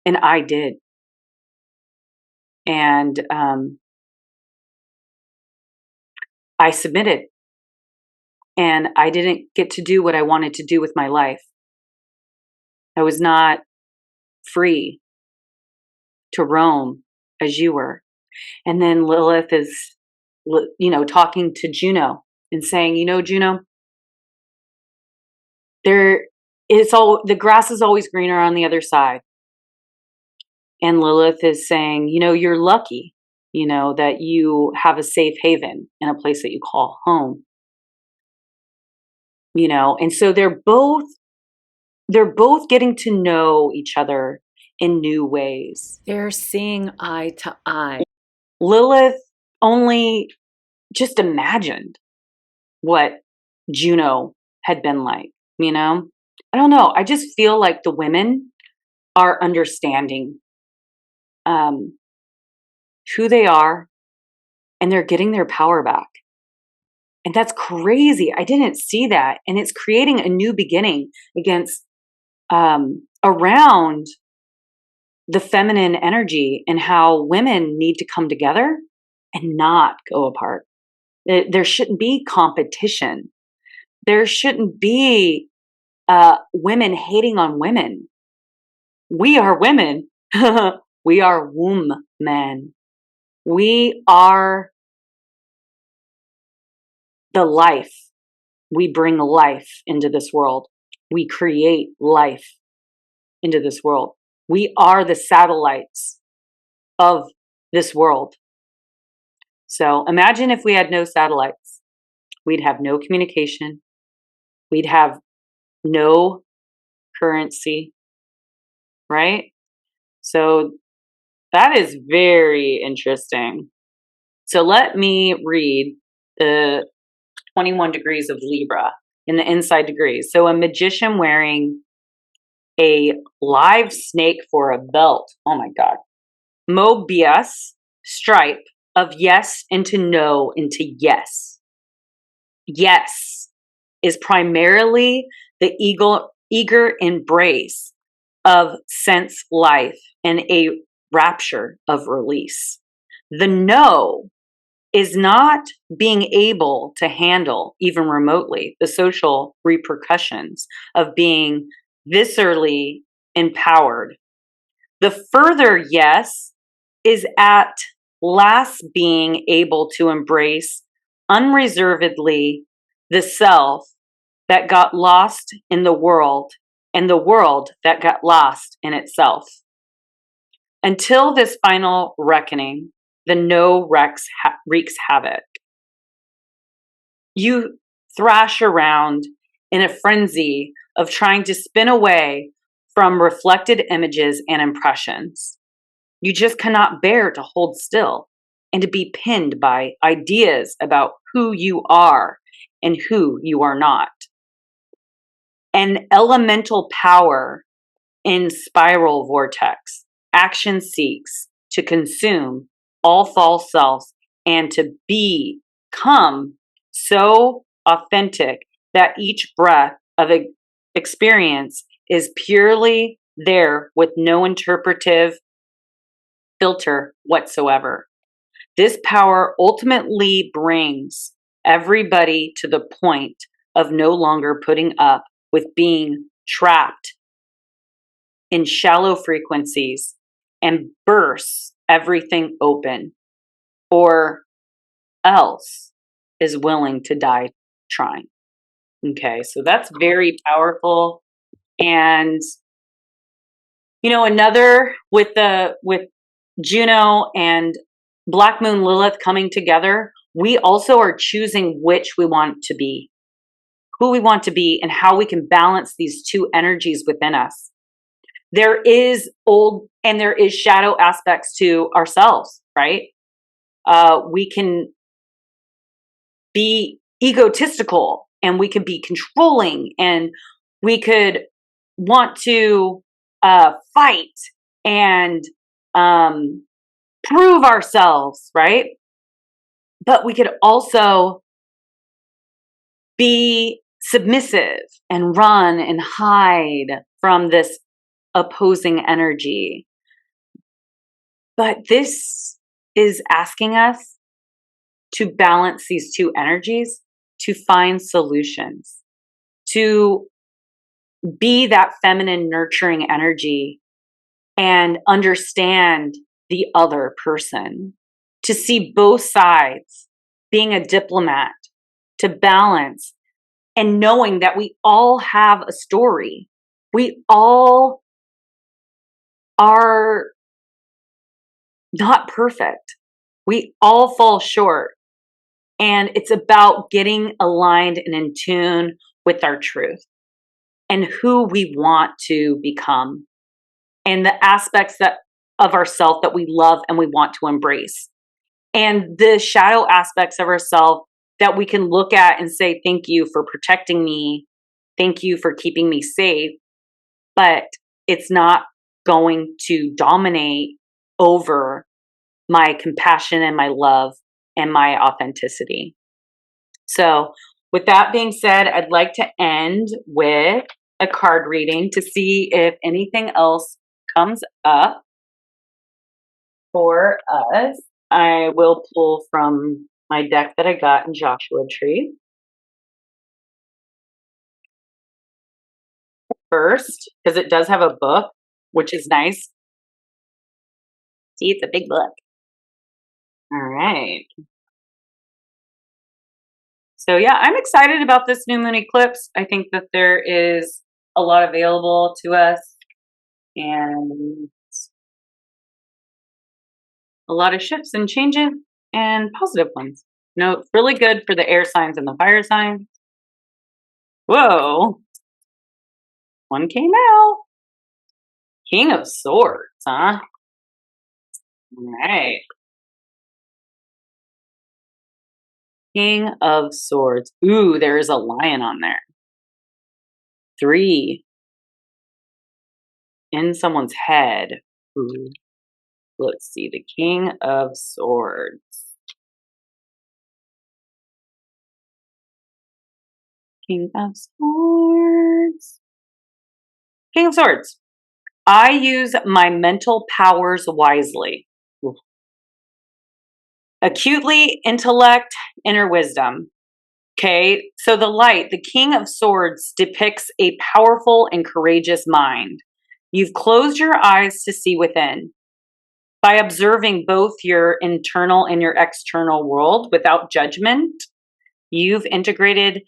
And I did. And I submitted. And I didn't get to do what I wanted to do with my life. I was not free to roam as you were. And then Lilith is, talking to Juno and saying, Juno, the grass is always greener on the other side. And Lilith is saying, you're lucky, that you have a safe haven in a place that you call home. And so they're both getting to know each other in new ways. They're seeing eye to eye. Lilith only just imagined what Juno had been like, I don't know. I just feel like the women are understanding who they are, and they're getting their power back. And that's crazy. I didn't see that. And it's creating a new beginning around the feminine energy and how women need to come together and not go apart. There shouldn't be competition. There shouldn't be women hating on women. We are women. We are womb men. We are the life. We bring life into this world. We create life into this world. We are the satellites of this world. So imagine if we had no satellites. we'd have no communication, we'd have no currency, right? So that is very interesting. So let me read the 21 degrees of Libra in the inside degrees. So a magician wearing a live snake for a belt. Oh my God. Mobius stripe of yes into no into yes. Yes is primarily the eager embrace of sense life and a rapture of release. The no is not being able to handle, even remotely, the social repercussions of being viscerally empowered. The further yes is at last being able to embrace unreservedly the self that got lost in the world and the world that got lost in itself. Until this final reckoning, the no wreaks havoc. You thrash around in a frenzy of trying to spin away from reflected images and impressions. You just cannot bear to hold still and to be pinned by ideas about who you are and who you are not. An elemental power in spiral vortex, action seeks to consume all false selves and to become so authentic that each breath of experience is purely there with no interpretive filter whatsoever. This power ultimately brings everybody to the point of no longer putting up with being trapped in shallow frequencies and bursts everything open, or else is willing to die trying. Okay, so that's very powerful. And you know, another with Juno and Black Moon Lilith coming together, we also are choosing which we want to be, who we want to be, and how we can balance these two energies within us. There is old and there is shadow aspects to ourselves, right? We can be egotistical and we could be controlling and we could want to fight and prove ourselves, right? But we could also be submissive and run and hide from this opposing energy. But this is asking us to balance these two energies, to find solutions, to be that feminine nurturing energy and understand the other person, to see both sides, being a diplomat, to balance, and knowing that we all have a story. We all are not perfect. We all fall short. And it's about getting aligned and in tune with our truth and who we want to become and the aspects of ourself that we love and we want to embrace. And the shadow aspects of ourself that we can look at and say, thank you for protecting me. Thank you for keeping me safe. But it's not going to dominate over my compassion and my love and my authenticity. So with that being said, I'd like to end with a card reading to see if anything else comes up for us. I will pull from my deck that I got in Joshua Tree first, because it does have a book, which is nice. See, it's a big book. All right. So yeah, I'm excited about this new moon eclipse. I think that there is a lot available to us and a lot of shifts and changes and positive ones. No, it's really good for the air signs and the fire signs. Whoa. One came out. King of Swords, huh? All right. King of Swords. Ooh, there is a lion on there. 3 in someone's head. Ooh. Let's see, the King of Swords. King of Swords. King of Swords. I use my mental powers wisely. Ooh. Acutely, intellect, inner wisdom. Okay, so the light, the King of Swords, depicts a powerful and courageous mind. You've closed your eyes to see within. By observing both your internal and your external world without judgment, you've integrated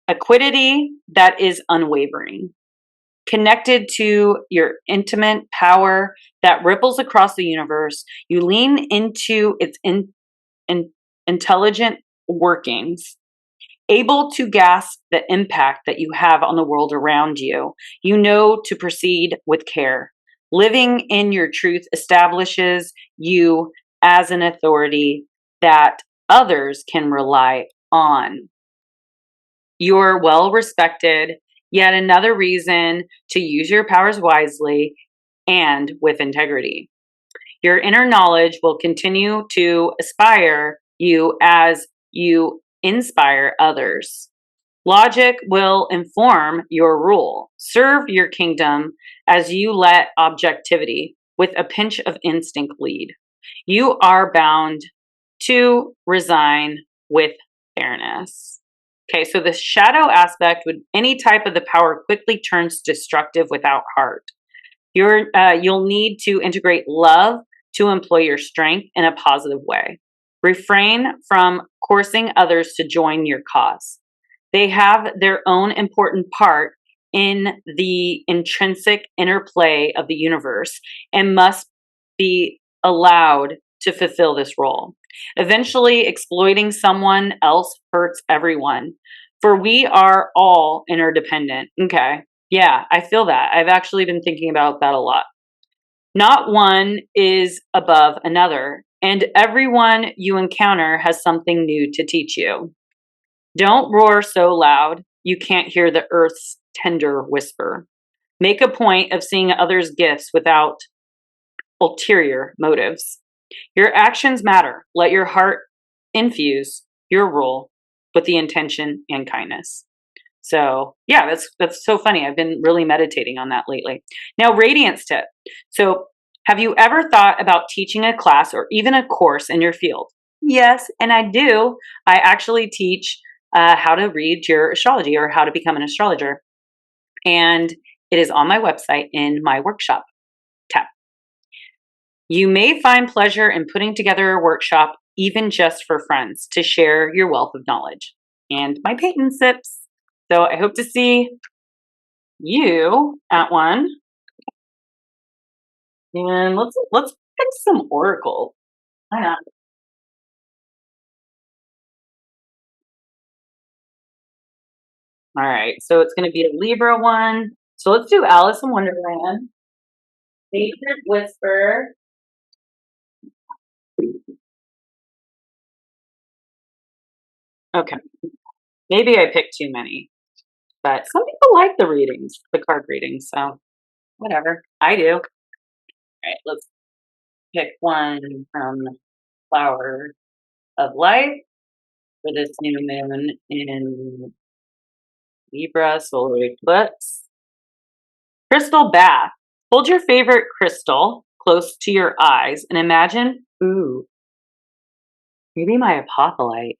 a quiddity that is unwavering, connected to your intimate power that ripples across the universe. You lean into its intelligent workings, able to grasp the impact that you have on the world around you. You know to proceed with care. Living in your truth establishes you as an authority that others can rely on. You're well respected, yet another reason to use your powers wisely and with integrity. Your inner knowledge will continue to inspire you as you inspire others. Logic will inform your rule. Serve your kingdom as you let objectivity with a pinch of instinct lead. You are bound to resign with fairness. Okay, so the shadow aspect would any type of the power quickly turns destructive without heart. You'll need to integrate love to employ your strength in a positive way. Refrain from coercing others to join your cause. They have their own important part in the intrinsic interplay of the universe and must be allowed to fulfill this role. Eventually, exploiting someone else hurts everyone, for we are all interdependent. Okay, yeah, I feel that. I've actually been thinking about that a lot. Not one is above another, and everyone you encounter has something new to teach you. Don't roar so loud you can't hear the earth's tender whisper. Make a point of seeing others' gifts without ulterior motives. Your actions matter. Let your heart infuse your role with the intention and kindness. So yeah, that's so funny. I've been really meditating on that lately. Now, radiance tip. So have you ever thought about teaching a class or even a course in your field? Yes, and I do. I actually teach how to read your astrology or how to become an astrologer. And it is on my website in my workshop tab. You may find pleasure in putting together a workshop, even just for friends, to share your wealth of knowledge. And my paint sips. So I hope to see you at one. And let's pick some oracle. Why not? All right, so it's going to be a Libra one. So let's do Alice in Wonderland. Favorite Whisper. Okay, maybe I picked too many, but some people like the readings, the card readings, so whatever. I do. All right, let's pick one from Flower of Life for this new moon in Libra, solar eclipse. Crystal bath. Hold your favorite crystal close to your eyes and imagine, ooh, maybe my apophyllite.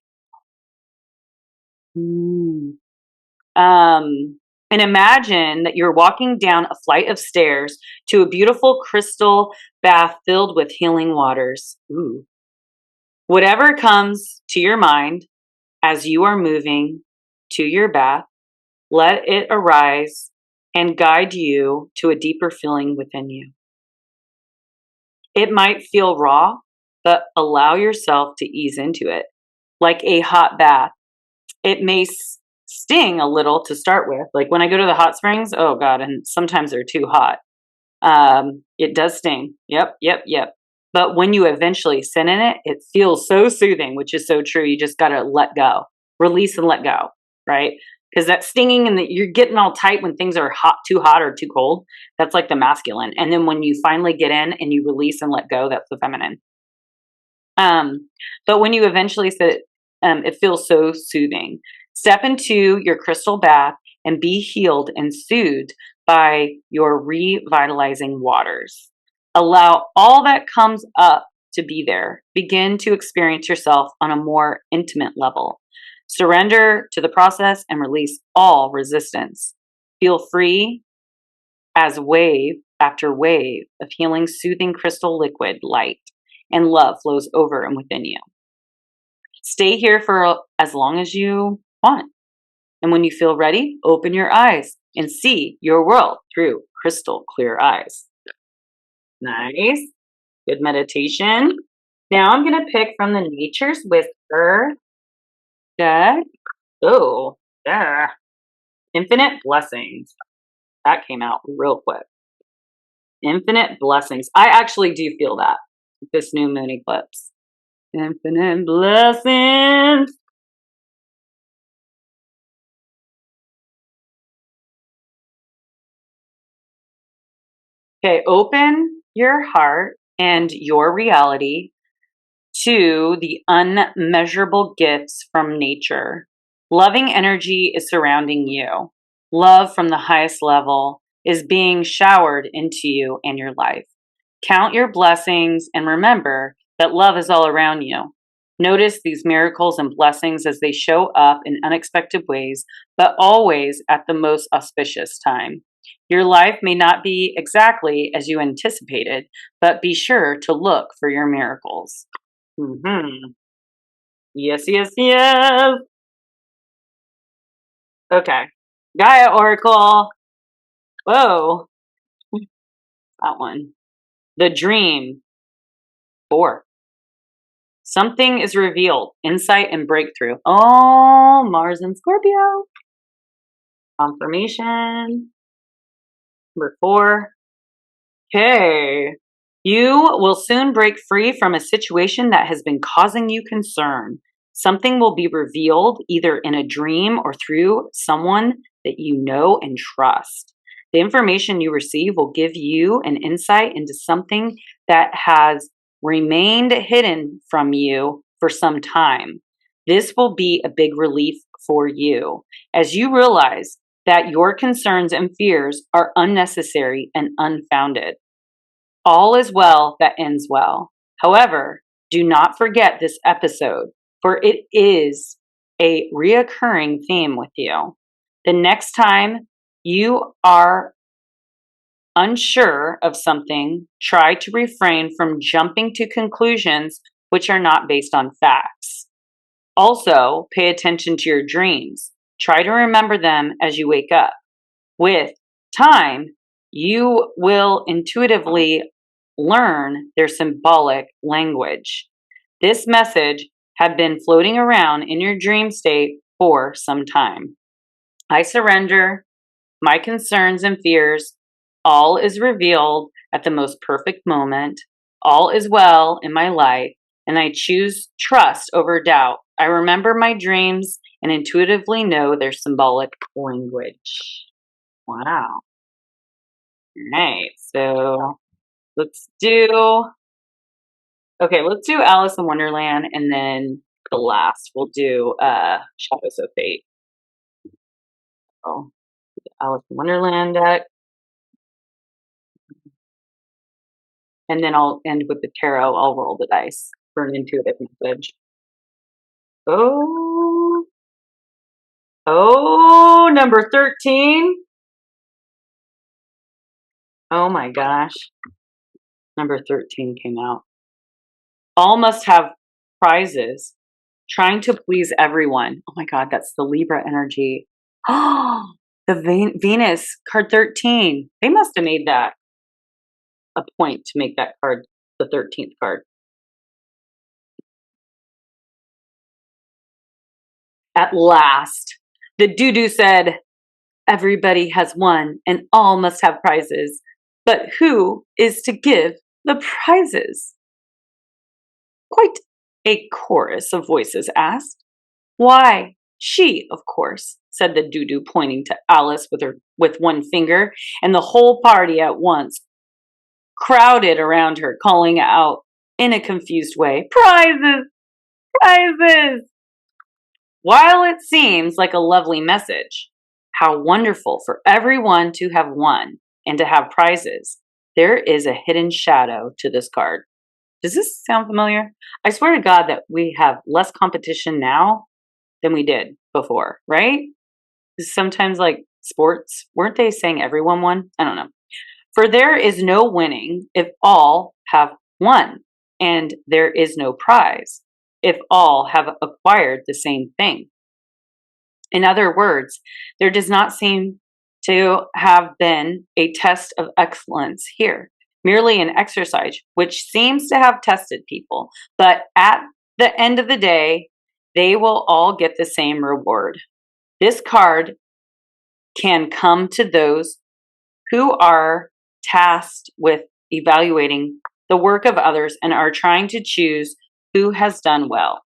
And imagine that you're walking down a flight of stairs to a beautiful crystal bath filled with healing waters. Ooh. Whatever comes to your mind as you are moving to your bath, let it arise and guide you to a deeper feeling within you. It might feel raw, but allow yourself to ease into it. Like a hot bath. It may sting a little to start with. Like when I go to the hot springs, oh God, and sometimes they're too hot. It does sting. Yep. But when you eventually sit in it, it feels so soothing, which is so true. You just got to let go, release and let go, right? Because that stinging and you're getting all tight when things are too hot or too cold. That's like the masculine. And then when you finally get in and you release and let go, that's the feminine. But when you eventually sit, it feels so soothing. Step into your crystal bath and be healed and soothed by your revitalizing waters. Allow all that comes up to be there. Begin to experience yourself on a more intimate level. Surrender to the process and release all resistance. Feel free as wave after wave of healing, soothing crystal liquid light and love flows over and within you. Stay here for as long as you want. And when you feel ready, open your eyes and see your world through crystal clear eyes. Nice. Good meditation. Now I'm going to pick from the Nature's Whisper deck. Oh, there. Infinite Blessings. That came out real quick. Infinite Blessings. I actually do feel that with this new moon eclipse. Infinite blessings. Okay, open your heart and your reality to the unmeasurable gifts from nature. Loving energy is surrounding you. Love from the highest level is being showered into you and your life. Count your blessings and remember that love is all around you. Notice these miracles and blessings as they show up in unexpected ways, but always at the most auspicious time. Your life may not be exactly as you anticipated, but be sure to look for your miracles. Yes. Okay. Gaia Oracle. Whoa. That one. The Dream. 4. Something is revealed. Insight and breakthrough. Oh, Mars and Scorpio. Confirmation. Number 4. Okay. You will soon break free from a situation that has been causing you concern. Something will be revealed either in a dream or through someone that you know and trust. The information you receive will give you an insight into something that has remained hidden from you for some time. This will be a big relief for you as you realize that your concerns and fears are unnecessary and unfounded. All is well that ends well. However, do not forget this episode, for it is a reoccurring theme with you. The next time you are unsure of something, try to refrain from jumping to conclusions which are not based on facts. Also, pay attention to your dreams. Try to remember them as you wake up. With time, you will intuitively learn their symbolic language. This message had been floating around in your dream state for some time. I surrender my concerns and fears. All is revealed at the most perfect moment. All is well in my life, and I choose trust over doubt. I remember my dreams and intuitively know their symbolic language. Wow. All right, so let's do Alice in Wonderland, and then the last we'll do Shadows of Fate. Oh, Alice in Wonderland deck. And then I'll end with the tarot. I'll roll the dice for an intuitive message. Oh, number 13. Oh my gosh. Number 13 came out. All must have prizes. Trying to please everyone. Oh my God, that's the Libra energy. Oh, the Venus card 13. They must have made that a point to make that card the 13th card. At last, the doo-doo said, everybody has won and all must have prizes. But who is to give the prizes? Quite a chorus of voices asked. Why, she, of course, said the doo-doo, pointing to Alice with one finger, and the whole party at once crowded around her, calling out in a confused way, prizes, prizes! While it seems like a lovely message, how wonderful for everyone to have won and to have prizes, there is a hidden shadow to this card. Does this sound familiar? I swear to God that we have less competition now than we did before, right? Sometimes like sports, weren't they saying everyone won? I don't know. For there is no winning if all have won, and there is no prize if all have acquired the same thing. In other words, there does not seem to have been a test of excellence here, merely an exercise which seems to have tested people, but at the end of the day, they will all get the same reward. This card can come to those who are tasked with evaluating the work of others and are trying to choose who has done well.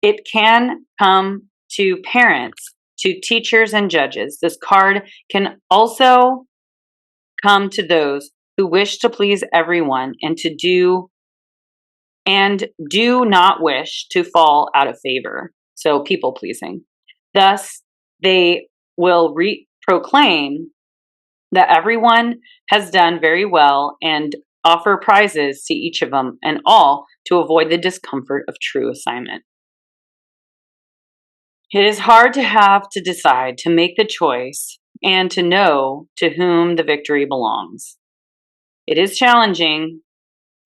It can come to parents, to teachers and judges. This card can also come to those who wish to please everyone and do not wish to fall out of favor. So people pleasing. Thus, they will proclaim that everyone has done very well and offer prizes to each of them and all to avoid the discomfort of true assignment. It is hard to have to decide, to make the choice, and to know to whom the victory belongs. It is challenging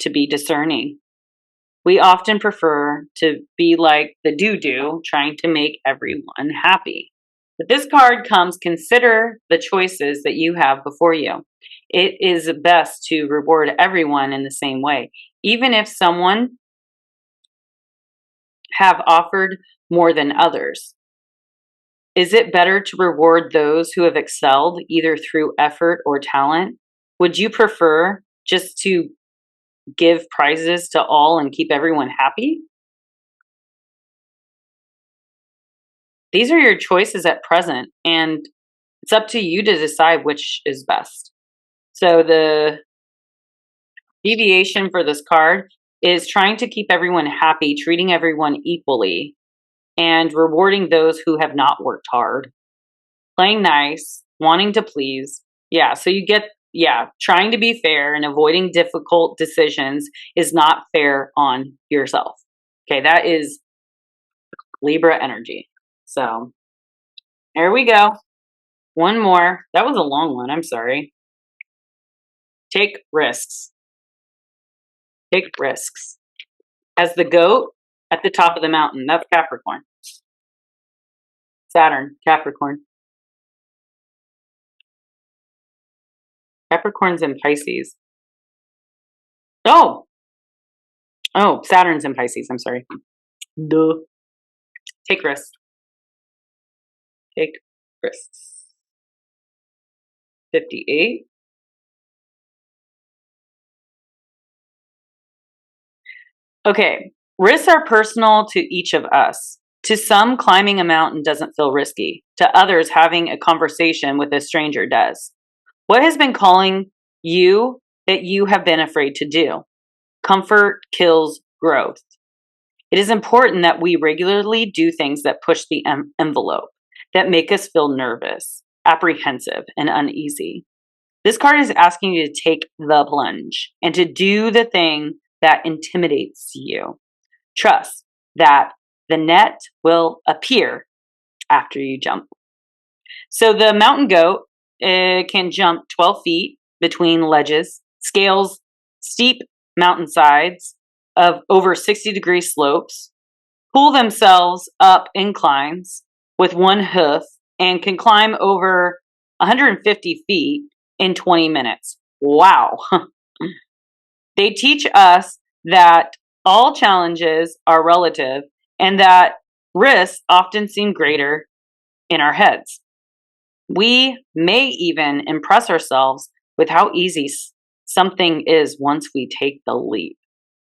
to be discerning. We often prefer to be like the doo-doo, trying to make everyone happy. But this card comes, consider the choices that you have before you. It is best to reward everyone in the same way, even if someone have offered more than others. Is it better to reward those who have excelled either through effort or talent? Would you prefer just to give prizes to all and keep everyone happy? These are your choices at present, and it's up to you to decide which is best. So the deviation for this card is trying to keep everyone happy, treating everyone equally, and rewarding those who have not worked hard. Playing nice, wanting to please. Yeah, so you get, trying to be fair and avoiding difficult decisions is not fair on yourself. Okay, that is Libra energy. So there we go. One more. That was a long one. I'm sorry. Take risks. Take risks. As the goat at the top of the mountain, that's Capricorn. Saturn, Capricorn. Capricorn's in Pisces. Oh, Saturn's in Pisces. I'm sorry. Duh. Take risks. Take risks. 58. Okay, risks are personal to each of us. To some, climbing a mountain doesn't feel risky. To others, having a conversation with a stranger does. What has been calling you that you have been afraid to do? Comfort kills growth. It is important that we regularly do things that push the envelope, that make us feel nervous, apprehensive, and uneasy. This card is asking you to take the plunge and to do the thing that intimidates you. Trust that the net will appear after you jump. So the mountain goat can jump 12 feet between ledges, scales steep mountainsides of over 60-degree slopes, pull themselves up inclines with one hoof, and can climb over 150 feet in 20 minutes. Wow. They teach us that all challenges are relative and that risks often seem greater in our heads. We may even impress ourselves with how easy something is once we take the leap.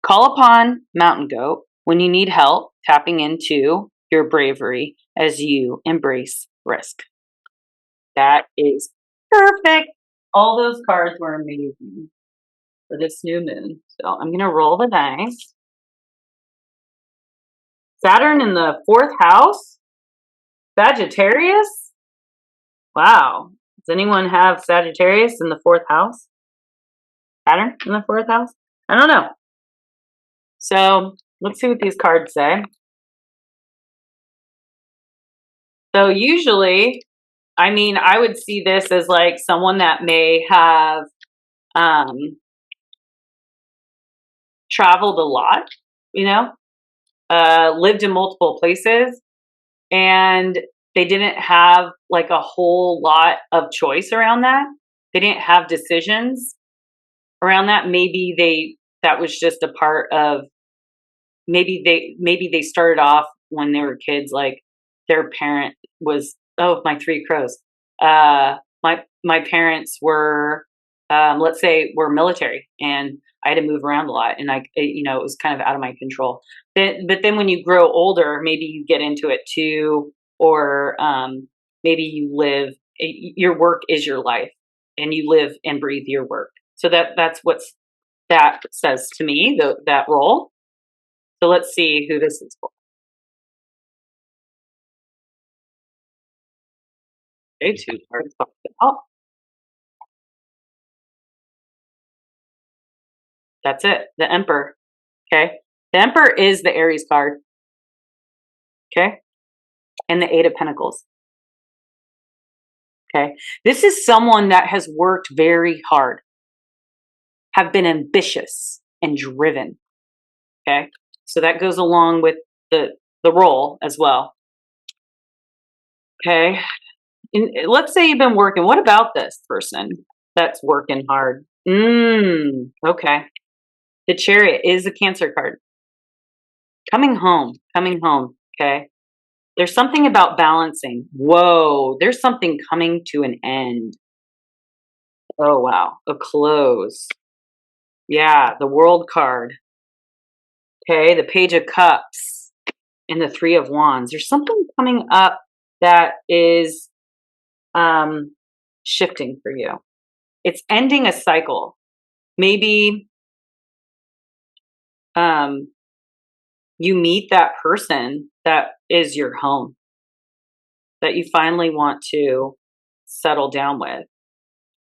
Call upon Mountain Goat when you need help tapping into your bravery as you embrace risk. That is perfect. All those cards were amazing for this new moon. So I'm going to roll the dice. Saturn in the 4th house? Sagittarius? Wow. Does anyone have Sagittarius in the 4th house? Saturn in the 4th house? I don't know. So let's see what these cards say. So usually, I mean, I would see this as like someone that may have traveled a lot, you know, lived in multiple places, and they didn't have like a whole lot of choice around that. They didn't have decisions around that. Maybe that was just a part of, maybe they started off when they were kids, like their parent was, oh, my 3 crows. My parents were, let's say, were military, and I had to move around a lot, and it was kind of out of my control. But then when you grow older, maybe you get into it too, or maybe you live. Your work is your life, and you live and breathe your work. So that's what that says to me. That role. So let's see who this is for. Okay, 2 cards popped out. That's it. The Emperor. Okay. The Emperor is the Aries card. Okay. And the 8 of Pentacles. Okay. This is someone that has worked very hard, have been ambitious and driven. Okay. So that goes along with the role as well. Okay. And let's say you've been working. What about this person that's working hard? Okay. The Chariot is a Cancer card. Coming home. Okay. There's something about balancing. Whoa, there's something coming to an end. Oh, wow. A close. Yeah, the World card. Okay, the Page of Cups and the 3 of Wands. There's something coming up that is shifting for you. It's ending a cycle. Maybe you meet that person that is your home, that you finally want to settle down with.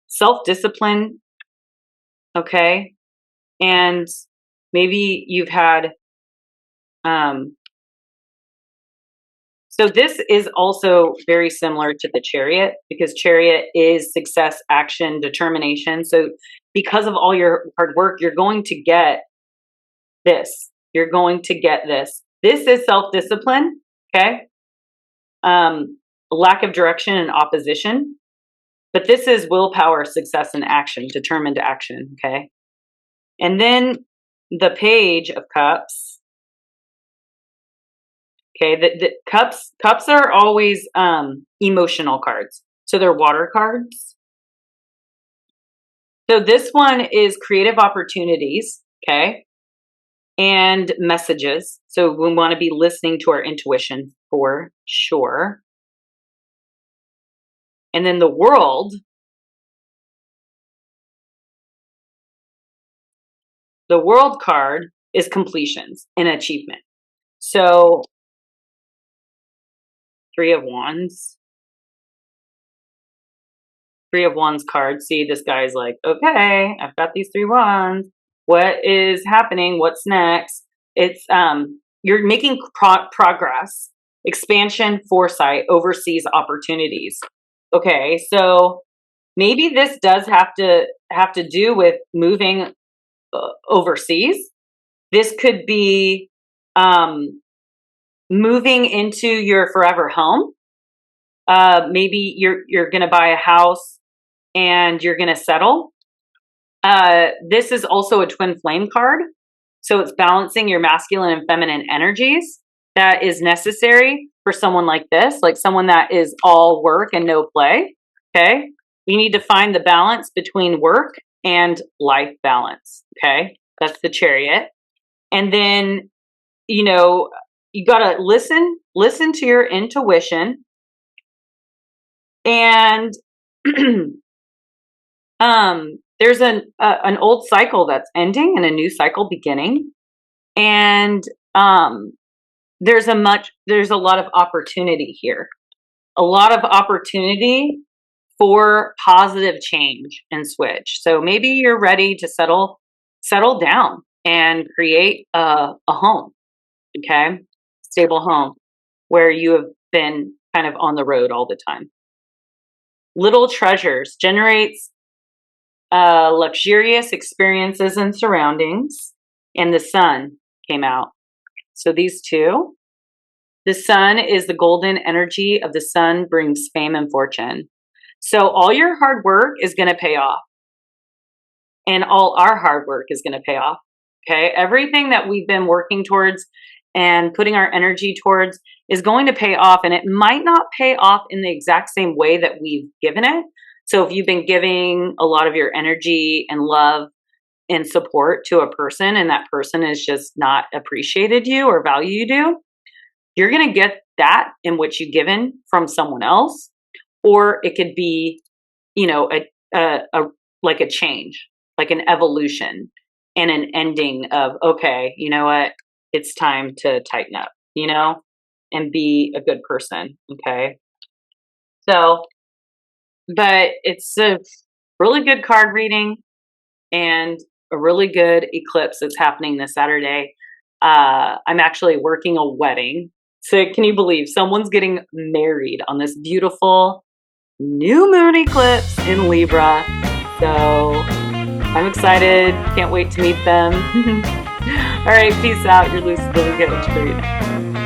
Self-discipline, okay? And maybe you've had, so this is also very similar to the Chariot, because Chariot is success, action, determination. So because of all your hard work, you're going to get this. You're going to get this. This is self-discipline, okay? Lack of direction and opposition. But this is willpower, success, and action, determined action, okay? And then the Page of Cups. Okay, the cups are always emotional cards. So they're water cards. So this one is creative opportunities, okay? And messages. So we want to be listening to our intuition for sure. And then the World. The World card is completions and achievement. So 3 of Wands. 3 of Wands card. See, this guy's like, okay, I've got these 3 wands. What is happening? What's next? It's you're making progress, expansion, foresight, overseas opportunities. Okay, so maybe this does have to do with moving overseas. This could be moving into your forever home. Maybe you're going to buy a house and you're going to settle. This is also a twin flame card. So it's balancing your masculine and feminine energies. that is necessary for someone like this, like someone that is all work and no play. Okay. You need to find the balance between work and life balance. Okay. That's the Chariot. And then, you know, you got to listen to your intuition. And there's an old cycle that's ending and a new cycle beginning. And there's a lot of opportunity here. A lot of opportunity for positive change and switch. So maybe you're ready to settle down and create a home, okay? Stable home where you have been kind of on the road all the time. Little Treasures generates luxurious experiences and surroundings, and the Sun came out. So these two, the Sun is the golden energy of the Sun brings fame and fortune. So all your hard work is going to pay off, and all our hard work is going to pay off. Okay. Everything that we've been working towards and putting our energy towards is going to pay off, and it might not pay off in the exact same way that we've given it. So if you've been giving a lot of your energy and love and support to a person, and that person has just not appreciated you or valued you, you're going to get that in what you've given from someone else. Or it could be, you know, like a change, like an evolution and an ending of, okay, you know what? It's time to tighten up, you know, and be a good person. Okay. So, but it's a really good card reading and a really good eclipse that's happening this Saturday. I'm actually working a wedding. So can you believe someone's getting married on this beautiful new moon eclipse in Libra? So I'm excited. Can't wait to meet them. All right. Peace out. Your Lucid Living Coach, Karina.